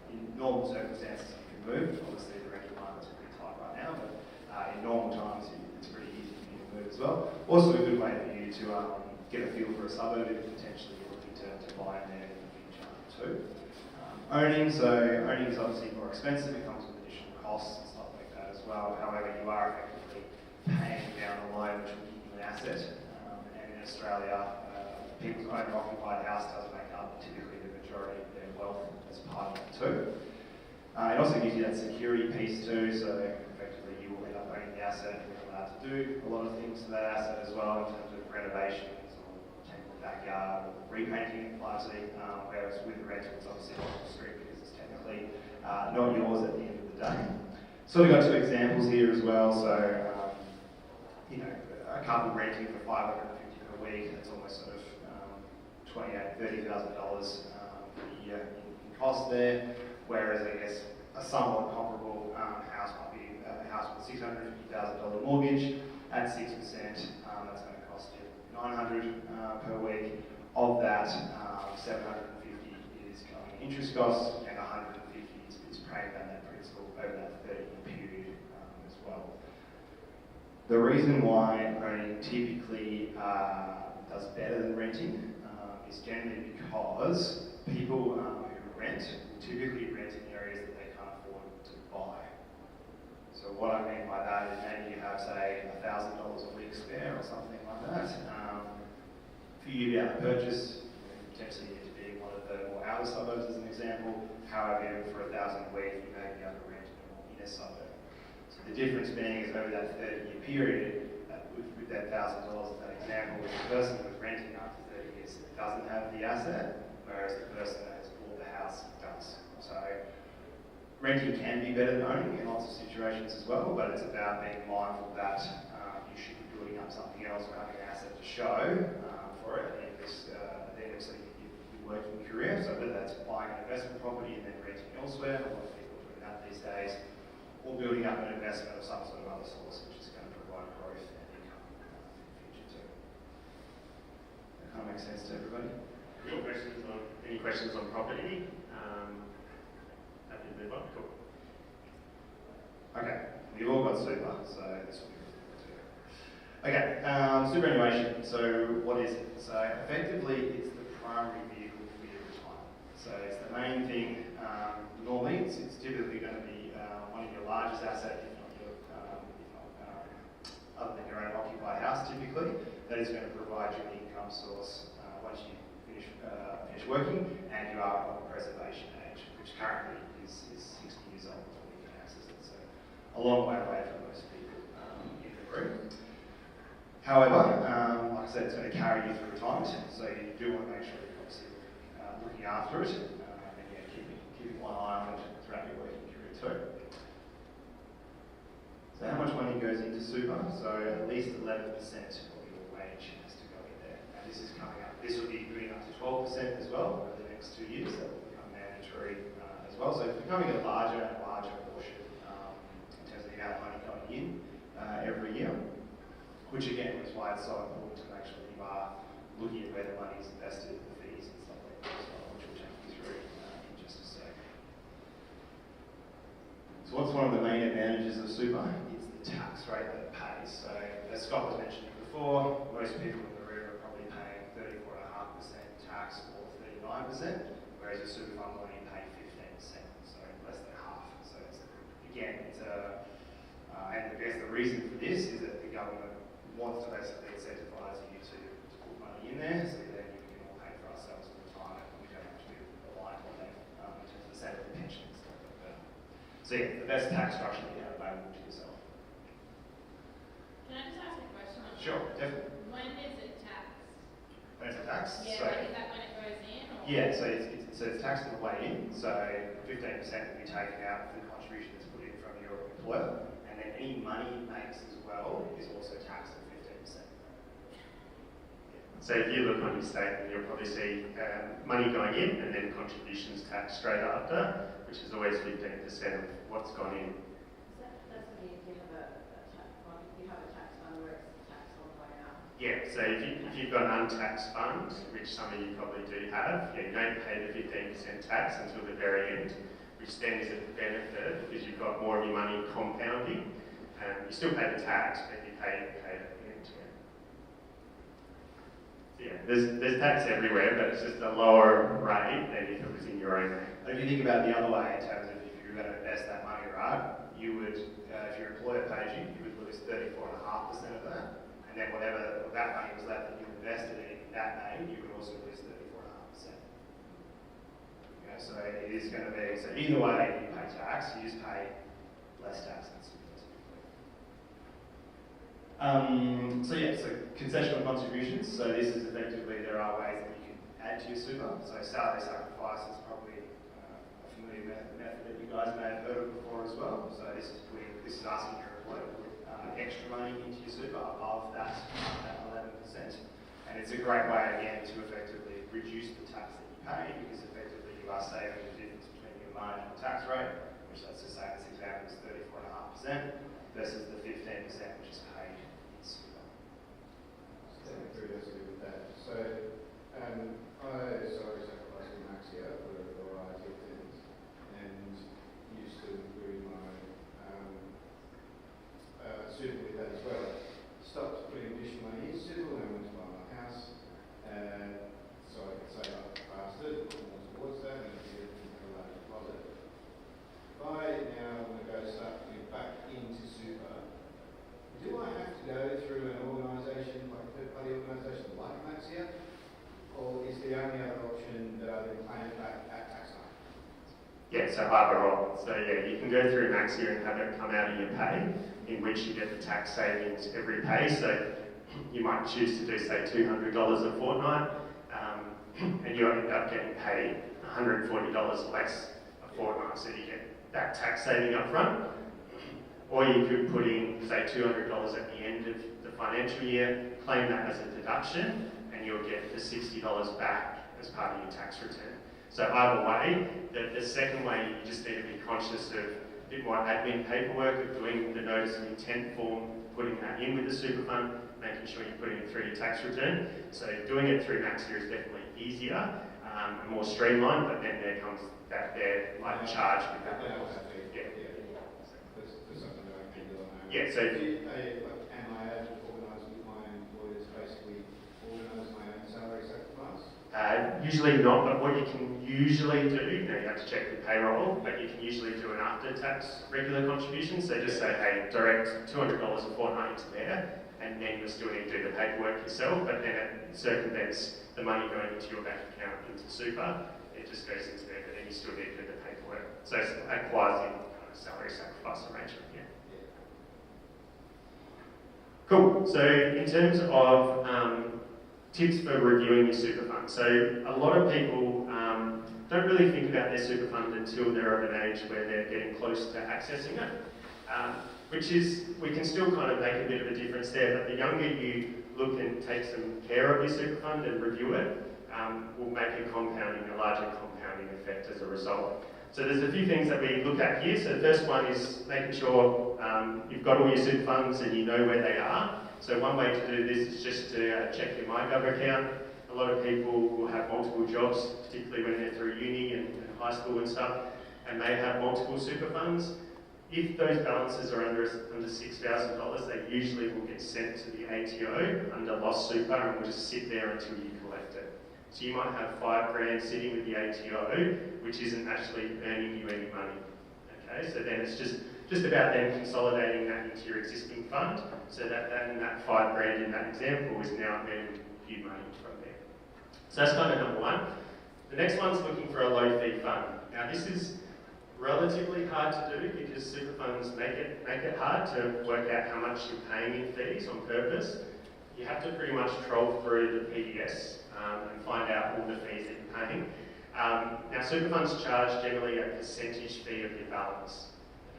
in normal circumstances you can move. Obviously the rental market's pretty tight right now, but in normal times it's pretty easy for you to move as well. Also a good way for you to get a feel for a suburb if potentially you're looking to buy in there in the future too. Owning is obviously more expensive, it comes with additional costs and stuff like that as well. However, you are effectively paying down a loan which will give you an asset. And in Australia, people's owner occupied house does make up typically the majority of their wealth as part of it too. It also gives you that security piece too, so effectively you will end up owning the asset, you're allowed to do a lot of things to that asset as well in terms of renovations or taking the backyard or repainting it largely, whereas with rental it's obviously off the street because it's technically not yours at the end of the day. So we've got two examples here as well, so you know, a couple renting for $550 per week, that's almost sort of $28,000 to $30,000 a year in cost there. Whereas I guess a somewhat comparable house might be a house with a $650,000 mortgage at 6%. That's going to cost you $900 per week. Of that, $750 is going in interest costs, and $150 is paying down that principal over that 30-year period as well. The reason why owning typically does better than renting is generally because people who rent will typically rent in areas that they can't afford to buy. So what I mean by that is maybe you have, say, $1,000 a week spare or something like that. For you to be able to purchase, you potentially need to be in one of the more outer suburbs as an example. However, for $1,000 a week, you may be able to rent in a more inner suburb. So the difference being is over that 30-year period, with that $1,000 in that example, the person who's renting after 30 years doesn't have the asset, whereas the person that has bought the house does. So renting can be better than owning in lots of situations as well, but it's about being mindful that you should be building up something else or having an asset to show for it in this your working career. So whether that's buying an investment property and then renting elsewhere, a lot of people are doing that these days, or building up an investment of some sort of other source which is going to provide growth and income in the future too. That kind of makes sense to everybody? Any questions on property? Happy to move on. Cool. Okay, we've all got super, so this will be good too. Okay, superannuation. So what is it? So effectively, it's the primary vehicle for your retirement. So it's the main thing. Normally, it's typically going to be one of your largest assets, if not other than your own occupied house. Typically, that is going to provide you an income source once you finish working and you are of preservation age, which currently is 60 years old before you can access it. So a long way away for most people in the group. However, like I said, it's going to carry you through retirement, so you do want to make sure you're obviously looking after it and keeping one eye on it throughout your working career too. So how much money goes into super? So at least 11% of your wage has to go in there. Now this is coming up. This will be moving up to 12% as well over the next 2 years. That will become mandatory as well. So it's becoming a larger and larger portion in terms of the amount of money going in every year. Which again is why it's so important to make sure that you are looking at where the money is invested, the fees and stuff like that as well, which we'll take you through in just a sec. So what's one of the main advantages of super? It's the tax rate that it pays. So as Scott was mentioning before, most people in the room are probably paying 34.5% tax or 39%, whereas your super fund will only pay 15%, so less than half. So it's, again, it's a, and I guess the reason for this is that the government wants to basically incentivise you to put money in there, so then you can all pay for ourselves in retirement, and we don't have to be reliant on them in terms of the state of the pension and stuff like that. So yeah, the best tax structure that you have available to yourself. Can I just ask a question? Sure, definitely. When is it taxed? When it's a tax? Yeah, So, like, is that when it goes in? Or? yeah, so it's taxed on the way in, so 15% will be taken out for the contribution that's put in from your employer, and then any money he makes as well is also taxed at 15%. So if you look on your statement, you'll probably see money going in and then contributions taxed straight after, which is always 15% of what's gone in. That's when you have a tax fund, you have a tax fund where it's taxed all the way out. Yeah, so if you've got an untaxed fund, which some of you probably do have, you don't pay the 15% tax until the very end, which then is a benefit because you've got more of your money compounding. You still pay the tax, but you pay it at the end. Yeah, there's tax everywhere, but it's just a lower rate than if it was in your own name. If you think about it the other way, in terms of if you were going to invest that money, right, you would, if your employer paid you would lose 34.5% of that, and then whatever of that money was left that you invested in that name, you would also lose 34.5%. Okay, so it is going to be, so either way you pay tax, you just pay less tax. So yeah, so concessional contributions. So this is effectively, there are ways that you can add to your super. So salary sacrifice is probably a familiar method that you guys may have heard of before as well. So this is asking your employer to put extra money into your super above that 11%. And it's a great way again to effectively reduce the tax that you pay, because effectively you are saving the difference between your marginal tax rate, which let's just say in this example is 34.5%, versus the 15% which is paid. Curiosity with that. So, I sacrificed in Maxia for a variety of things, and used to include my super with that as well. Stopped putting additional money in super when I went to buy my house, so I could save up faster, put more towards that, and have a large deposit. If I now want to go start putting back into super, do I have to go through an organisation, like a third-party organisation like Maxia, or is the only other option that I then claim it back at tax time? Yeah, so either or. So yeah, you can go through Maxia and have it come out of your pay, in which you get the tax savings every pay. So you might choose to do, say, $200 a fortnight, and you end up getting paid $140 less a fortnight, so you get that tax saving up front. Or you could put in, say, $200 at the end of the financial year, claim that as a deduction, and you'll get the $60 back as part of your tax return. So either way, the second way, you just need to be conscious of a bit more admin paperwork of doing the notice of intent form, putting that in with the super fund, making sure you're putting it through your tax return. So doing it through Maxia is definitely easier and more streamlined, but then there comes that like charge with that. Yeah, so am I able to organise with my employers, basically organise my own salary sacrifice? Usually not, but what you can usually do, now you have to check the payroll, but you can usually do an after-tax regular contribution. So just say, hey, direct $200 a fortnight into there, and then you'll still need to do the paperwork yourself, but then it circumvents the money going into your bank account into super. It just goes into there, but then you still need to do the paperwork. So it's a quasi kind of salary sacrifice arrangement, yeah. Cool. So in terms of tips for reviewing your super fund. So a lot of people don't really think about their super fund until they're of an age where they're getting close to accessing it, which is, we can still kind of make a bit of a difference there, but the younger you look and take some care of your super fund and review it, will make a larger compounding effect as a result. So there's a few things that we look at here. So the first one is making sure you've got all your super funds and you know where they are. So one way to do this is just to check your MyGov account. A lot of people will have multiple jobs, particularly when they're through uni and high school and stuff, and may have multiple super funds. If those balances are under $6,000, they usually will get sent to the ATO under lost super and will just sit there until you collect it. So you might have $5,000 sitting with the ATO, which isn't actually earning you any money. Okay, so then it's just about them consolidating that into your existing fund, so that $5,000 in that example is now earning you money from there. So that's kind of number one. The next one's looking for a low fee fund. Now this is relatively hard to do because super funds make it hard to work out how much you're paying in fees on purpose. You have to pretty much troll through the PDS and find out all the fees that you're paying. Now super funds charge generally a percentage fee of your balance.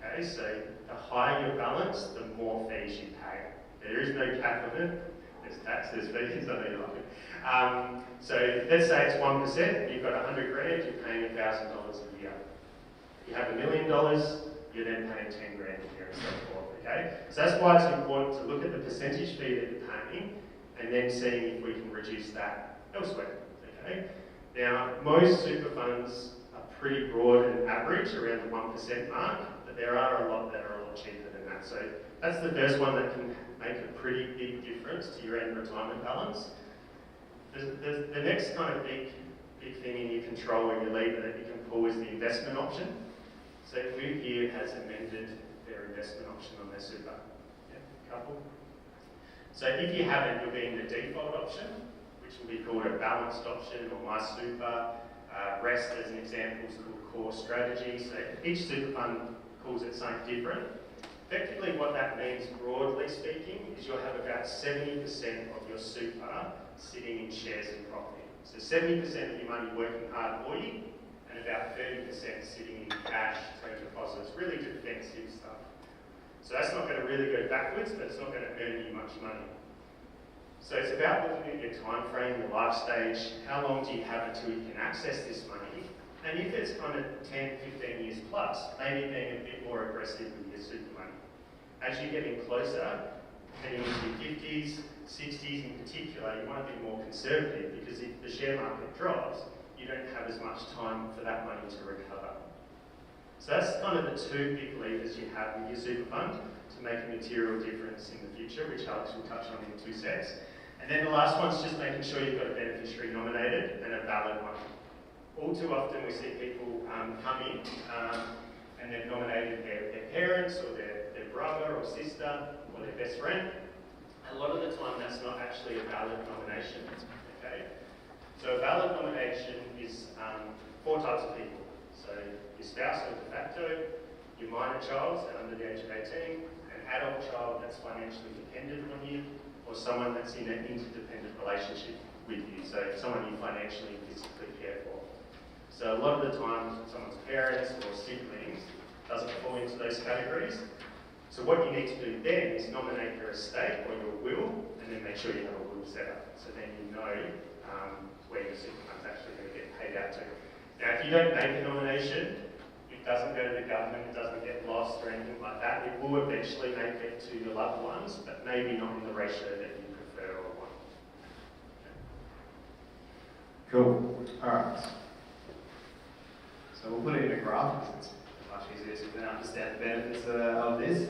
Okay, so the higher your balance, the more fees you pay. There is no cap on it. There's tax, there's fees, I know you like it. So let's say it's 1%, you've got $100,000, you're paying $1,000 a year. You have $1 million, you're then paying $10,000 a year and so forth, okay? So that's why it's important to look at the percentage fee that you're paying and then seeing if we can reduce that elsewhere, okay? Now, most super funds are pretty broad and average, around the 1% mark, but there are a lot that are a lot cheaper than that. So that's the first one that can make a pretty big difference to your end retirement balance. The next kind of big thing in your control or your lever that you can pull is the investment option. So who here has amended their investment option on their super? Yeah, a couple. So if you haven't, you'll be in the default option, which will be called a balanced option or My Super. Rest, as an example, is called Core Strategy. So each super fund calls it something different. Effectively, what that means, broadly speaking, is you'll have about 70% of your super sitting in shares and property. So 70% of your money working hard for you, and about 30% sitting in cash, term deposits, really defensive stuff. So that's not going to really go backwards, but it's not going to earn you much money. So it's about looking at your time frame, your life stage, how long do you have until you can access this money, and if it's kind of 10, 15 years plus, maybe being a bit more aggressive with your super money. As you're getting closer, heading into your 50s, 60s in particular, you want to be more conservative because if the share market drops, you don't have as much time for that money to recover. So that's kind of the two big levers you have with your super fund to make a material difference in the future, which Alex will touch on in 2 sets. And then the last one's just making sure you've got a beneficiary nominated and a valid one. All too often we see people come in and they've nominated their parents or their brother or sister or their best friend. A lot of the time that's not actually a valid nomination, okay? So a valid nomination is 4 types of people. So your spouse or de facto, your minor child, so under the age of 18, an adult child that's financially dependent on you, or someone that's in an interdependent relationship with you, so someone you financially and physically care for. So a lot of the time, someone's parents or siblings doesn't fall into those categories. So what you need to do then is nominate your estate or your will, and then make sure you have a will set up. So then you know where your super fund's actually going to get paid out to. Now, if you don't make a nomination, it doesn't go to the government, it doesn't get lost or anything like that. It will eventually make it to your loved ones, but maybe not in the ratio that you prefer or want. Cool. Alright. So we'll put it in a graph because it's much easier to understand the benefits of this.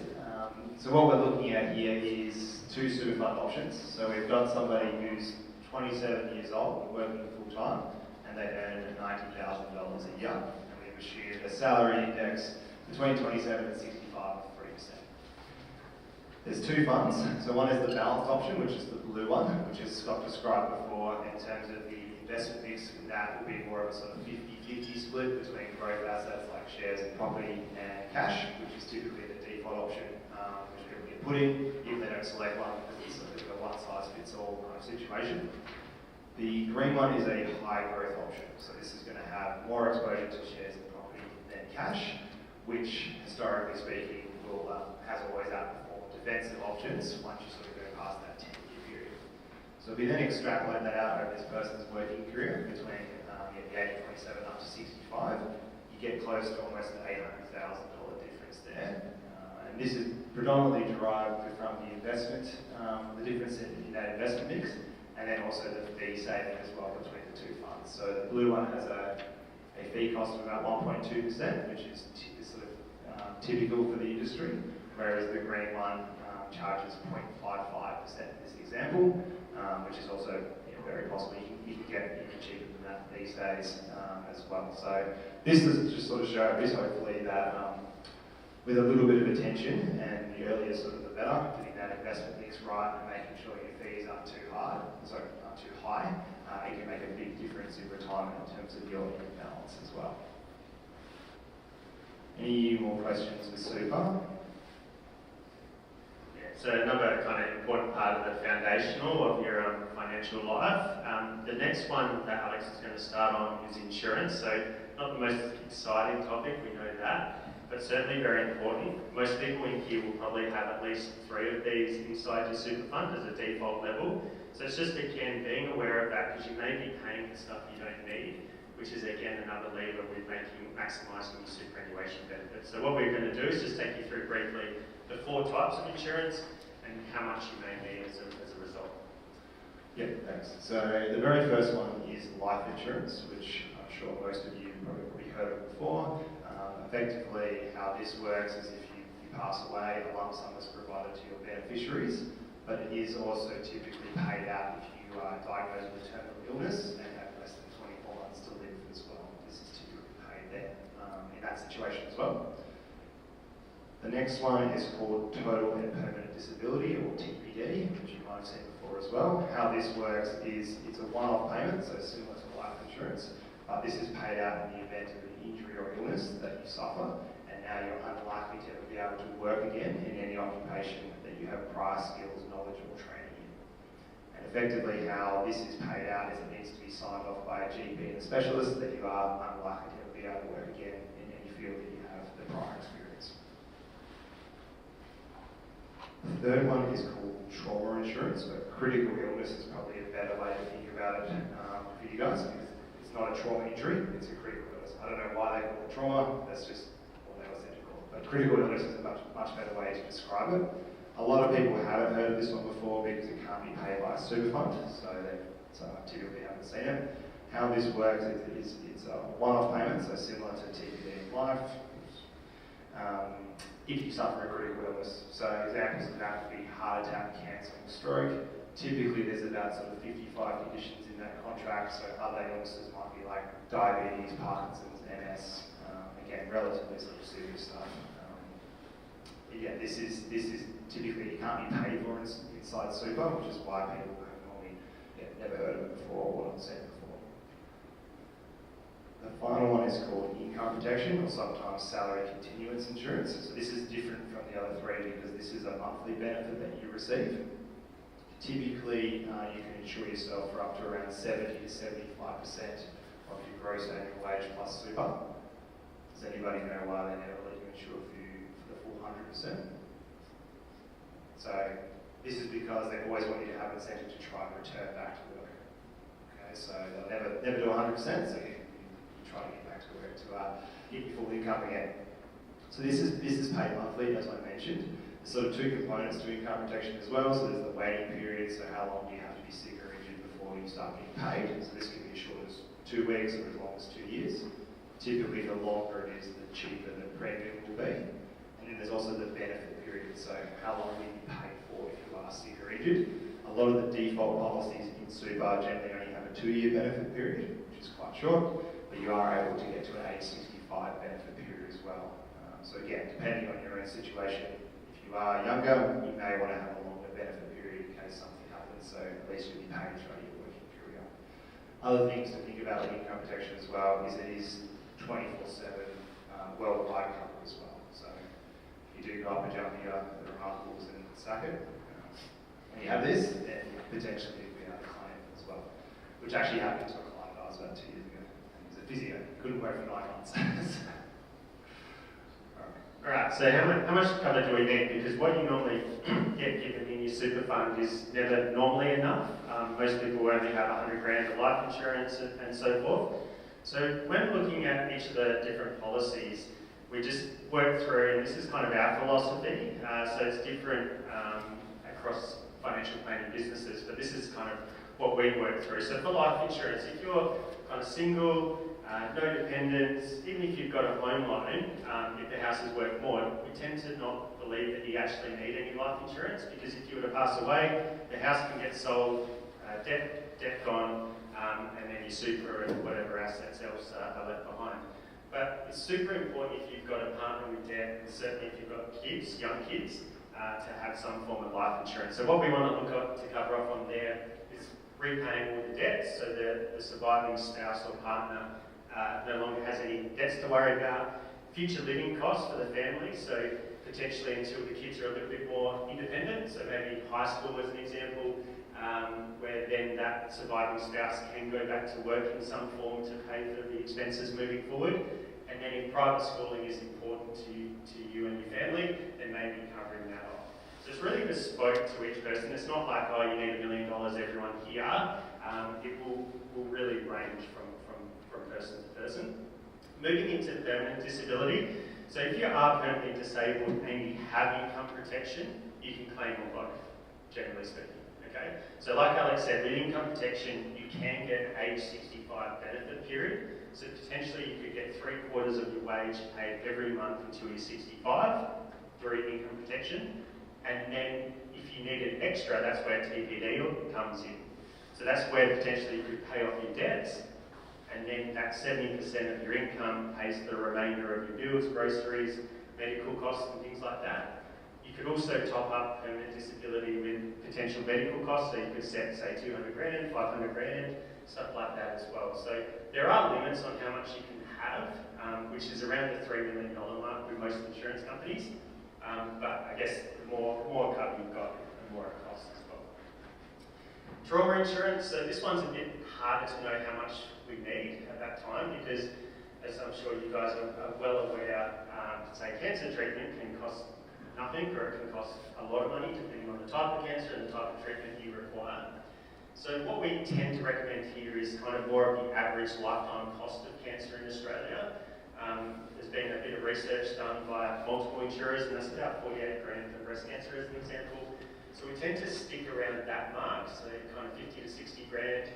So what we're looking at here is 2 super fund options. So we've got somebody who's 27 years old, working full time, and they earn $90,000 a year. And we've assumed a salary index between 27 and 65 of 3%. There's 2 funds. So one is the balanced option, which is the blue one, which is Scott described before in terms of the investment mix. With that will be more of a sort of 50-50 split between growth assets like shares and property and cash, which is typically the default option which people get put in, if they don't select one, because it's sort of a one-size-fits-all kind of situation. The green one is a high growth option, so this is going to have more exposure to shares and property than cash, which historically speaking has always outperformed defensive options once you sort of go past that 10-year period. So if we then extrapolate that out over this person's working career between the age of 27 up to 65, you get close to almost an $800,000 difference there. And this is predominantly derived from the investment, the difference in that investment mix, and then also the fee saving as well between the 2 funds. So the blue one has a fee cost of about 1.2%, which is sort of typical for the industry, whereas the green one charges 0.55% in this example, which is also very possible. You can get even cheaper than that these days as well. So this is just sort of show this, hopefully, that with a little bit of attention, and the earlier sort of the better, getting that investment mix right and making sure your fees aren't too high, it can make a big difference in retirement in terms of your income balance as well. Any more questions with super? So another kind of important part of the foundational of your financial life. The next one that Alex is going to start on is insurance. So not the most exciting topic, we know that, but certainly very important. Most people in here will probably have at least 3 of these inside your super fund as a default level. So it's just, again, being aware of that, because you may be paying for stuff you don't need, which is, again, another lever with maximising your superannuation benefits. So what we're going to do is just take you through briefly the 4 types of insurance and how much you may need as a result. Yeah, thanks. So the very first one is life insurance, which I'm sure most of you probably heard of before. Effectively, how this works is if you pass away, a lump sum is provided to your beneficiaries, but it is also typically paid out if you are diagnosed with a terminal illness and have less than 24 months to live as well. This is typically paid there in that situation as well. The next one is called total and permanent disability, or TPD, which you might have seen before as well. How this works is it's a one-off payment, so similar to life insurance, but this is paid out in the event of an injury or illness that you suffer, and now you're unlikely to ever be able to work again in any occupation that you have prior skills, knowledge or training in. And effectively how this is paid out is it needs to be signed off by a GP and a specialist that you are unlikely to ever be able to work again in any field that you have the prior experience. The third one is called trauma insurance, but critical illness is probably a better way to think about it for you guys, because it's not a trauma injury, it's a critical illness. I don't know why they call it trauma, that's just what they were said to call it. But critical illness is a much better way to describe it. A lot of people haven't heard of this one before because it can't be paid by a super fund, so they typically haven't seen it. How this works is it's a one-off payment, so similar to TPD in life. If you suffer a critical illness, so examples of that would be heart attack, cancer, and stroke. Typically, there's about sort of 55 conditions in that contract, so other illnesses might be like diabetes, Parkinson's, MS. Again, relatively sort of serious stuff. Yeah, this is typically you can't be paid for inside super, which is why people have normally never heard of it before or not seen before. The final one is called income protection, or sometimes salary continuance insurance. So this is different from the other 3 because this is a monthly benefit that you receive. Typically, you can insure yourself for up to around 70 to 75% of your gross annual wage plus super. Does anybody know why they never let you insure for the full 100%? So this is because they always want you to have an incentive to try and return back to work. Okay, so they'll never do 100%, so you try to get back to work to get your full income again. So this is paid monthly, as I mentioned. There's sort of 2 components to income protection as well. So there's the waiting period, so how long do you have to be sick or injured before you start getting paid. So this can be as short as 2 weeks or as long as 2 years. Typically, the longer it is, the cheaper the premium will be. And then there's also the benefit period, so how long will you be paid for if you are sick or injured. A lot of the default policies in super generally only have a 2-year benefit period, which is quite short, but you are able to get to an age 65 benefit period as well. So again, depending on your own situation, if you are younger, you may want to have a longer benefit period in case something happens, so at least you'll be paid throughout your working career. Other things to think about with income protection as well is it is 24/7 worldwide cover as well. So if you do go up and jump here, the remarkables and suck it, when you have this, then you potentially be able to claim as well, which actually happened to a client of ours about 2 years ago. He's a physio, couldn't work for 9 months. Alright, so how much cover do we need? Because what you normally get given in your super fund is never normally enough. Most people only have 100 grand of life insurance and so forth. So when looking at each of the different policies, we just work through, and this is kind of our philosophy, so it's different across financial planning businesses, but this is kind of what we work through. So for life insurance, if you're kind of single, No dependents, even if you've got a home loan, if the house is worth more, we tend to not believe that you actually need any life insurance, because if you were to pass away, the house can get sold, debt gone, and then your super and whatever assets else are left behind. But it's super important if you've got a partner with debt, and certainly if you've got kids, young kids, to have some form of life insurance. So what we want to look at to cover off on there is repaying all the debts, so the surviving spouse or partner no longer has any debts to worry about. Future living costs for the family, so potentially until the kids are a little bit more independent, so maybe high school as an example, where then that surviving spouse can go back to work in some form to pay for the expenses moving forward. And then if private schooling is important to you and your family, then maybe covering that off. So it's really bespoke to each person. It's not like, oh, you need $1 million, everyone here. It will really range from person to person. Moving into permanent disability. So if you are permanently disabled and you have income protection, you can claim on both, generally speaking. Okay? So like Alex said, with income protection, you can get an age 65 benefit period. So potentially you could get 3/4 of your wage paid every month until you're 65 through income protection. And then if you needed extra, that's where TPD comes in. So that's where potentially you could pay off your debts, and then that 70% of your income pays for the remainder of your bills, groceries, medical costs and things like that. You could also top up permanent disability with potential medical costs, so you could set, say, 200 grand, 500 grand, stuff like that as well. So there are limits on how much you can have, which is around the $3 million mark with most insurance companies. But I guess the more cover you've got, the more it costs as well. Trauma insurance, so this one's a bit harder to know how much we need at that time, because as I'm sure you guys are well aware, say cancer treatment can cost nothing, or it can cost a lot of money depending on the type of cancer and the type of treatment you require. So what we tend to recommend here is kind of more of the average lifetime cost of cancer in Australia. There's been a bit of research done by multiple insurers, and that's about 48 grand for breast cancer as an example. So we tend to stick around that mark, so kind of 50 to 60 grand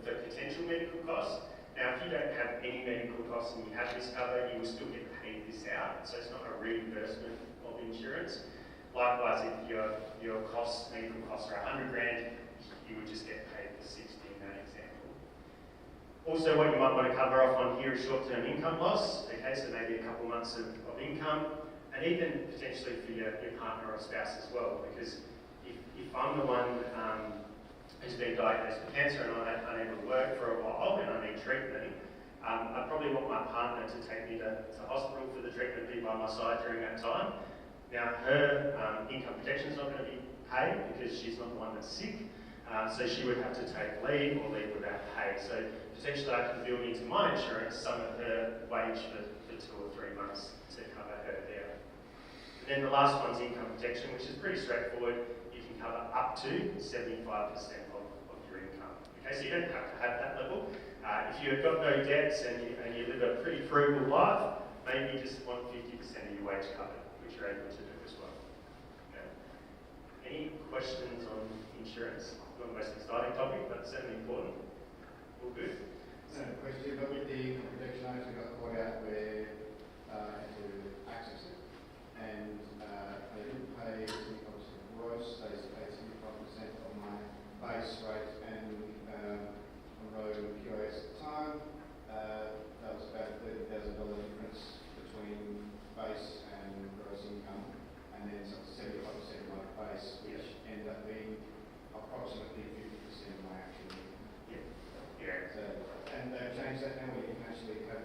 for potential medical costs. Now, if you don't have any medical costs and you have this cover, you will still get paid this out, so it's not a reimbursement of insurance. Likewise, if your medical costs are 100 grand, you would just get paid for 60 in that example. Also, what you might want to cover off on here is short-term income loss. Okay, so maybe a couple months of income, and even potentially for your partner or spouse as well, because if I'm the one who's been diagnosed with cancer and I'm unable to work for a while and I need treatment, I probably want my partner to take me to hospital for the treatment, be by my side during that time. Now, her income protection is not going to be paid because she's not the one that's sick, so she would have to take leave or leave without pay. So potentially I can build into my insurance some of her wage for 2 or 3 months to cover her there. And then the last one's income protection, which is pretty straightforward. You can cover up to 75% of your income. Okay, so you don't have to have that level. If you've got no debts and you live a pretty frugal life, maybe you just want 50% of your wage covered, which you're able to do as well. Okay. Any questions on insurance? Not the most exciting topic, but certainly important. All good? No question, but with the income protection, I actually got caught out where I had to access it, and they didn't pay obviously gross, they paid 75% of my base rate, and on road and QAS at the time, that was about a $30,000 difference between base and gross income, and then 75% of my base, which ended up being approximately 50% of my actual income. Yeah. So, and they've changed that now, where you can actually have,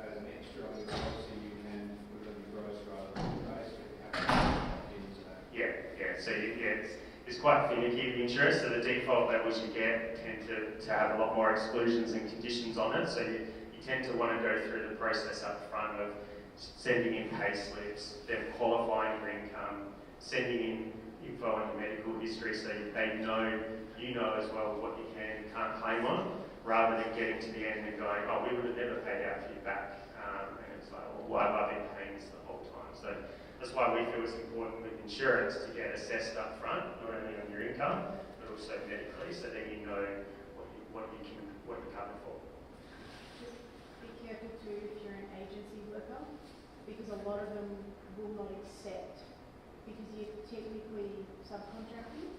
as an extra on your policy, you can put it on your gross rather than your base, but you have to opt into that. Yeah. So it's quite finicky, the insurance, so the default levels you get tend to have a lot more exclusions and conditions on it, so you tend to want to go through the process up front of sending in pay slips, then qualifying your income, sending in info on your medical history so they know, you know as well what you can and can't claim on, rather than getting to the end and going, oh, we would have never paid out for you back. And it's like, well, why have I been paying this the whole time? So that's why we feel it's important with insurance to get assessed up front, not only on your income, but also medically, so then you know what you're covered for. careful too if you're an agency worker, because a lot of them will not accept, because you're technically subcontracting,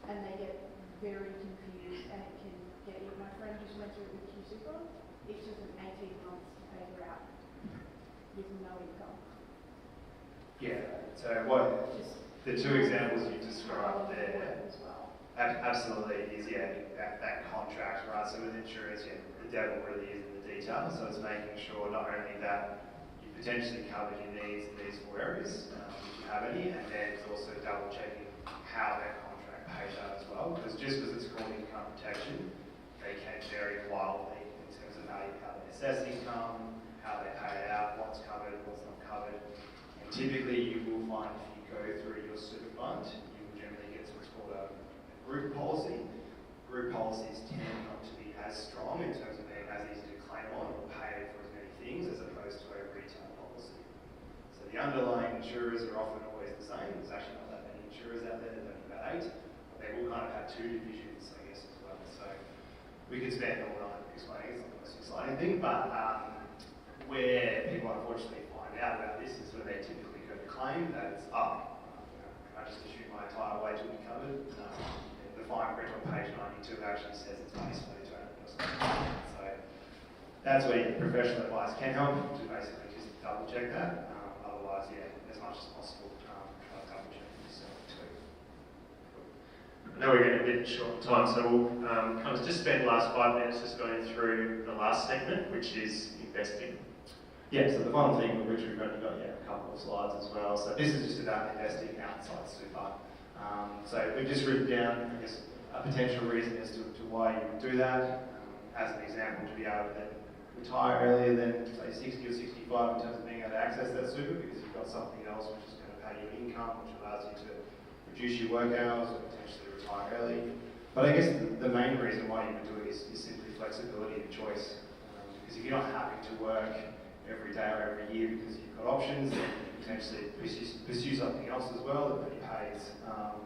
and they get very confused, and it can get you. My friend just went through it with Q-Super. It took them 18 months to pay her out with no income. Yeah, so what, the two examples you described there, As well. absolutely is, that contract, right? So with insurance, the devil really is in the detail. So it's making sure not only that you potentially covered your needs in these four areas, if you have any, and then it's also double checking how that contract pays out as well. Because just because it's called income protection, they can vary wildly in terms of how they assess income, how they pay it out, what's covered, what's not covered. And typically you will find if you go through your super fund, you will generally get what's called a group policy. Group policies tend not to be as strong in terms of being as easy to claim on or pay for as many things as opposed to a retail policy. So the underlying insurers are often always the same. There's actually not that many insurers out there, there's only about 8. But they will kind of have 2 divisions, I guess, as well. So we could spend all night explaining, it's not the most exciting thing, but where people unfortunately find out about this is when they typically go to claim that it's up. I just assume my entire wage will be covered. The fine print on page 92 actually says it's basically $200. So that's where professional advice can help, to basically just double check that. Otherwise, as much as possible, try to double check yourself too. I know we're getting a bit short on time, so we'll kind of just spend the last 5 minutes just going through the last segment, which is investing. Yeah, so the final thing, which we've only got a couple of slides as well. So this is just about investing outside super. So we've just written down, I guess, a potential reason as to why you would do that. As an example, to be able to then retire earlier than, say, 60 or 65 in terms of being able to access that super, because you've got something else which is going to pay you an income, which allows you to reduce your work hours or potentially retire early. But I guess the main reason why you would do it is simply flexibility and choice. Because if you're not having to work every day or every year because you've got options, then you potentially pursue something else as well that maybe pays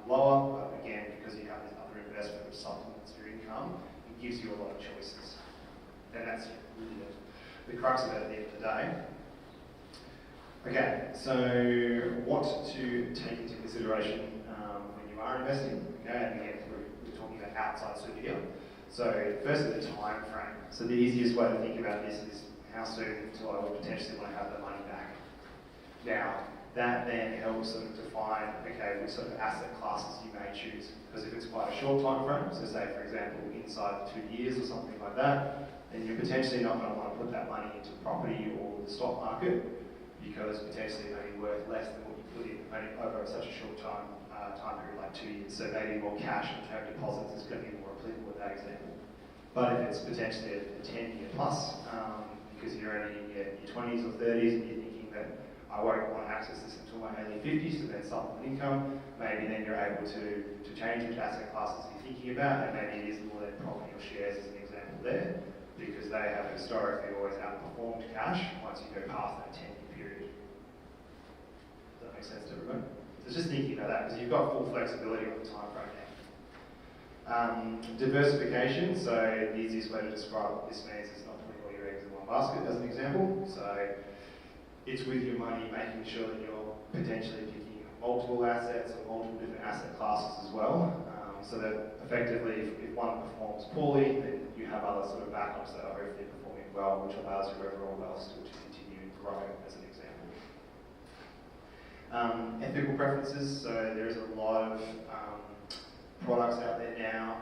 lower, but again, because you have this other investment which supplements your income, it gives you a lot of choices. And that's really the crux of it at the end of the day. Okay, so what to take into consideration when you are investing? Okay, and again, we're talking about outside super here. So firstly, the time frame. So the easiest way to think about this is how soon do I potentially want to have the money back? Now, that then helps them define, okay, what sort of asset classes you may choose. Because if it's quite a short time frame, so say for example inside 2 years or something like that, then you're potentially not going to want to put that money into property or the stock market, because potentially it may be worth less than what you put in over such a short time period like 2 years. So maybe more cash and term deposits is going to be more applicable with that example. But if it's potentially a 10-year plus, because you're only in your 20s or 30s and you're thinking that I won't want to access this until my early 50s to then supplement income, maybe then you're able to change which asset classes you're thinking about, and maybe it is more than property or shares as an example there, because they have historically always outperformed cash once you go past that 10-year period. Does that make sense to everybody? So just thinking about that, because you've got full flexibility on the time frame now. Diversification, so the easiest way to describe what this means is not putting all your eggs in one basket as an example. So it's with your money making sure that you're potentially picking multiple assets or multiple different asset classes as well. So that effectively if one performs poorly, then you have other sort of backups that are hopefully performing well, which allows your overall wealth still to continue to grow as an example. Ethical preferences, so there's a lot of products out there now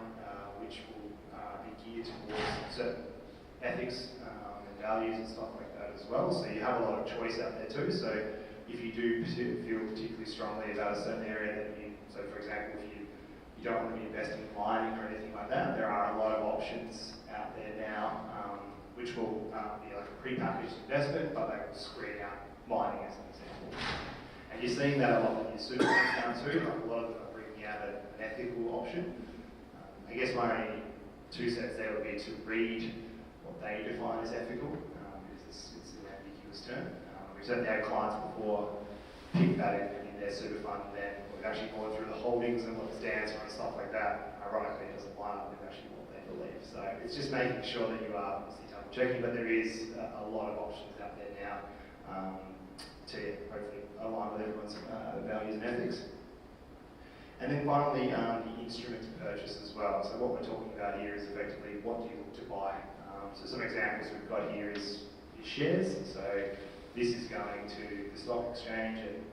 which will be geared towards certain ethics and values and stuff like that as well. So you have a lot of choice out there too. So if you do feel particularly strongly about a certain area that you, so for example, if you don't want to be investing in mining or anything like that, there are a lot of options out there now which will be like a pre-packaged investment, but they will screen out mining as an example. And you're seeing that a lot with your super funds now too. Like a lot of them are bringing out an ethical option. I guess my 2 cents there would be to read what they define as ethical, because it's an ambiguous term. We've certainly had clients before pick that in their super fund and then, or we've actually gone through the holdings and what it stands for and stuff like that. Ironically, it doesn't line up with actually what they believe. So it's just making sure that you are double checking, but there is a lot of options out there now to hopefully align with everyone's values and ethics. And then finally, the instrument to purchase as well. So what we're talking about here is effectively what do you look to buy. So some examples we've got here is shares. So this is going to the stock exchange and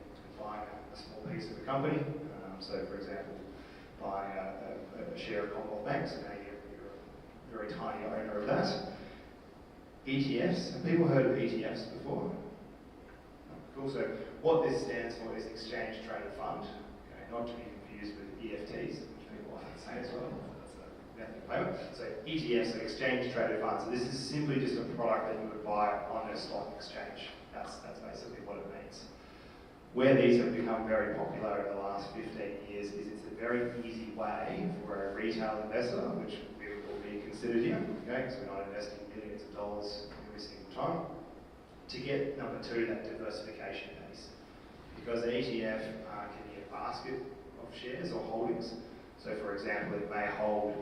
buying a small piece of the company. So for example, buying a share of Commonwealth Bank, so now you're a very tiny owner of that. ETFs, have people heard of ETFs before? Cool, so what this stands for is Exchange Traded Fund, okay, not to be confused with EFTs, which people often say as well. So ETFs are Exchange Traded Funds. So this is simply just a product that you would buy on a stock exchange. That's basically what it means. Where these have become very popular over the last 15 years is it's a very easy way for a retail investor, which we would all be considered here, okay, because we're not investing millions of dollars every single time, to get number two, that diversification piece. Because an ETF can be a basket of shares or holdings. So for example, it may hold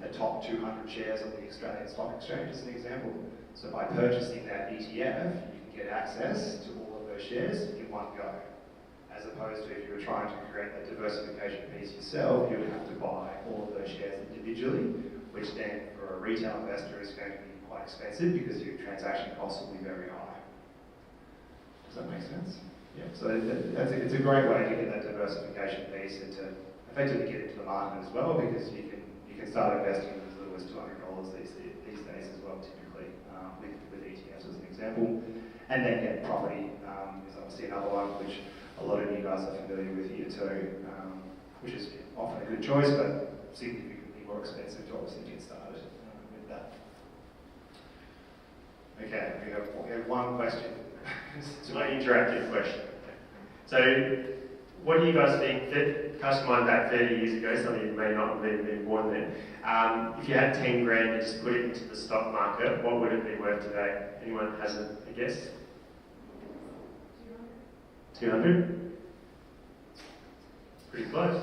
the top 200 shares on the Australian Stock Exchange as an example. So by purchasing that ETF, you can get access to all of those shares in one go. As opposed to if you were trying to create that diversification piece yourself, you would have to buy all of those shares individually, which then for a retail investor is going to be quite expensive because your transaction costs will be very high. Does that make sense? Yeah. So it's a great way to get that diversification piece and to effectively get into the market as well, because you can start investing with as little as $200 these days as well, typically with ETFs as an example. And then property is obviously another one which a lot of you guys are familiar with here too, which is often a good choice, but significantly more expensive to obviously get started with that. Okay, we have one question. It's an interactive question. So, what do you guys think that, cast your mind back 30 years ago, some of you may not have even been born then, if you had 10 grand and just put it into the stock market, what would it be worth today? Anyone has a guess? 200? Pretty close.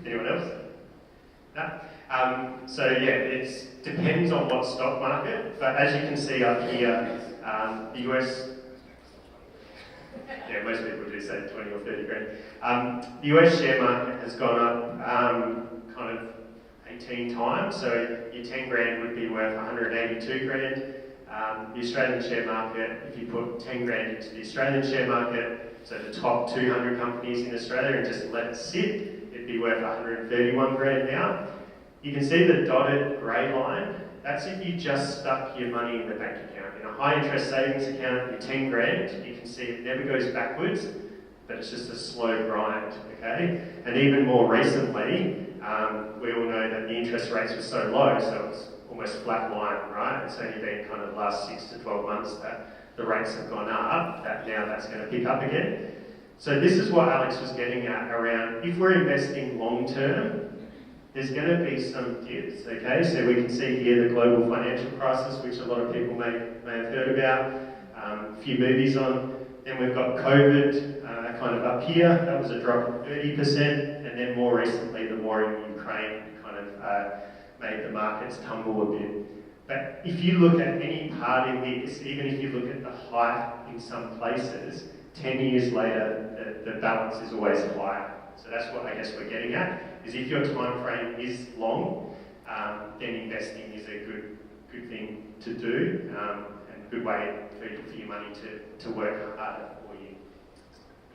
Anyone else? No? So yeah, it depends on what stock market, but as you can see up here, the US, yeah, most people do say 20 or 30 grand. The US share market has gone up kind of 18 times, so your 10 grand would be worth 182 grand. The Australian share market, if you put 10 grand into the Australian share market, so the top 200 companies in Australia, and just let it sit, it'd be worth 131 grand now. You can see the dotted grey line. That's if you just stuck your money in the bank account. In a high interest savings account, your 10 grand, you can see it never goes backwards, but it's just a slow grind, okay? And even more recently, we all know that the interest rates were so low, so it's almost flat line, right? It's only been kind of the last 6 to 12 months that the rates have gone up, that now that's going to pick up again. So this is what Alex was getting at around, if we're investing long term, there's going to be some dips, okay? So we can see here the global financial crisis, which a lot of people may have heard about, a few movies on. Then we've got COVID kind of up here, that was a drop of 30%, and then more recently the war in Ukraine kind of made the markets tumble a bit. But if you look at any part in this, even if you look at the height in some places, 10 years later the balance is always higher. So that's what I guess we're getting at, is if your time frame is long, then investing is a good thing to do, and a good way for your money to work harder for you.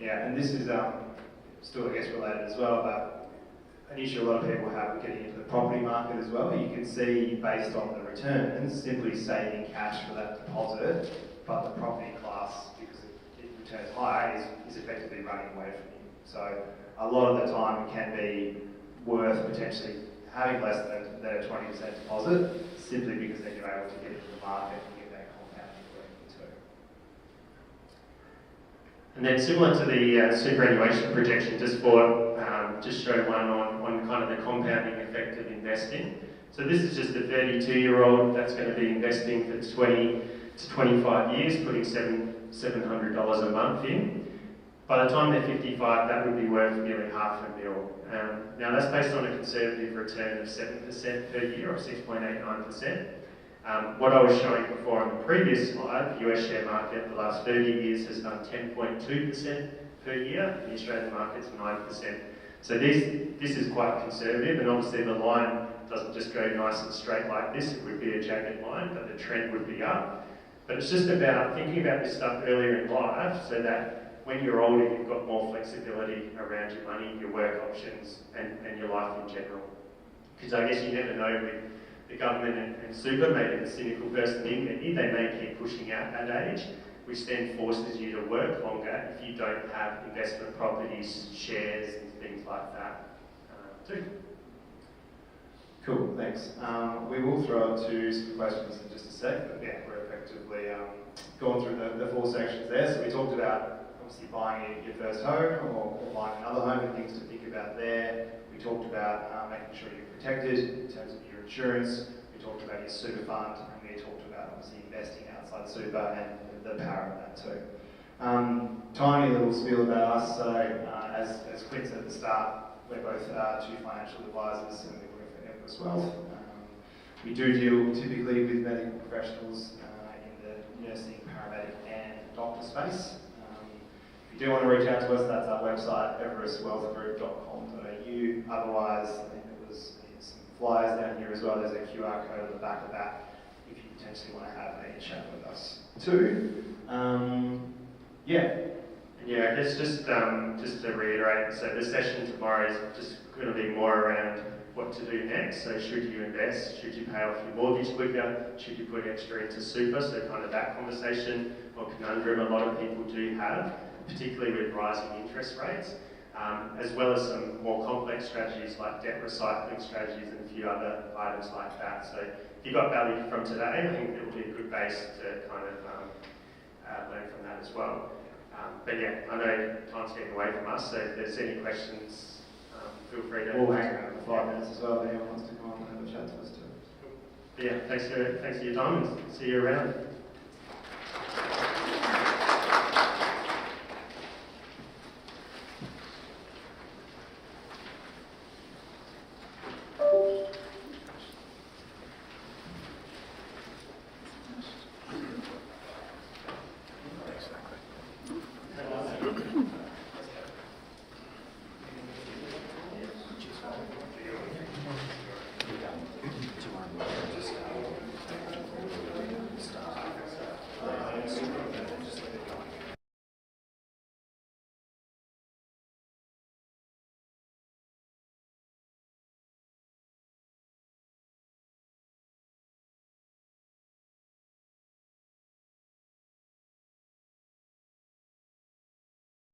Yeah, and this is still I guess related as well, but an issue a lot of people have with getting into the property market as well. You can see based on the returns, simply saving cash for that deposit, but the property class, because it returns higher, is effectively running away from you. So a lot of the time it can be worth potentially having less than a 20% deposit, simply because then you're able to get into the market and get that compounding working too. And then similar to the superannuation projection, just show one on kind of the compounding effect of investing. So this is just a 32-year-old that's going to be investing for 20 to 25 years, putting $700 a month in. By the time they're 55, that would be worth nearly $500,000. Now that's based on a conservative return of 7% per year, or 6.89%. What I was showing before on the previous slide, the US share market the last 30 years has done 10.2% per year, the Australian market's 9%. So this is quite conservative, and obviously the line doesn't just go nice and straight like this, it would be a jagged line, but the trend would be up. But it's just about thinking about this stuff earlier in life so that when you're older, you've got more flexibility around your money, your work options, and your life in general. Because I guess you never know with the government and super, maybe the cynical person in me, they may keep pushing out that age, which then forces you to work longer if you don't have investment properties, shares, and things like that too. Cool, thanks. We will throw it to some questions in just a sec, but yeah, we're effectively gone through the four sections there. So we talked about obviously buying your first home or buying another home and things to think about there. We talked about making sure you're protected in terms of your insurance. We talked about your super fund, and we talked about obviously investing outside super and the power of that too. Tiny little spiel about us. So as Quinn said at the start, we're both two financial advisors and we work for Everest Wealth. We do deal typically with medical professionals in the nursing, paramedic and doctor space. If you do want to reach out to us, that's our website, everestwealthgroup.com.au. Otherwise, I think there was some flyers down here as well. There's a QR code at the back of that if you potentially want to have a chat with us too. Yeah, I guess just to reiterate, so the session tomorrow is just going to be more around what to do next. So should you invest? Should you pay off your mortgage quicker? Should you put extra into super? So kind of that conversation or conundrum a lot of people do have, particularly with rising interest rates, as well as some more complex strategies like debt recycling strategies and a few other items like that. So if you got value from today, I think it will be a good base to kind of learn from that as well. But yeah, I know time's getting away from us, so if there's any questions, feel free to... We'll hang around for 5 minutes as well if anyone wants to come on and have a chat to us too. But yeah, thanks for your time and see you around.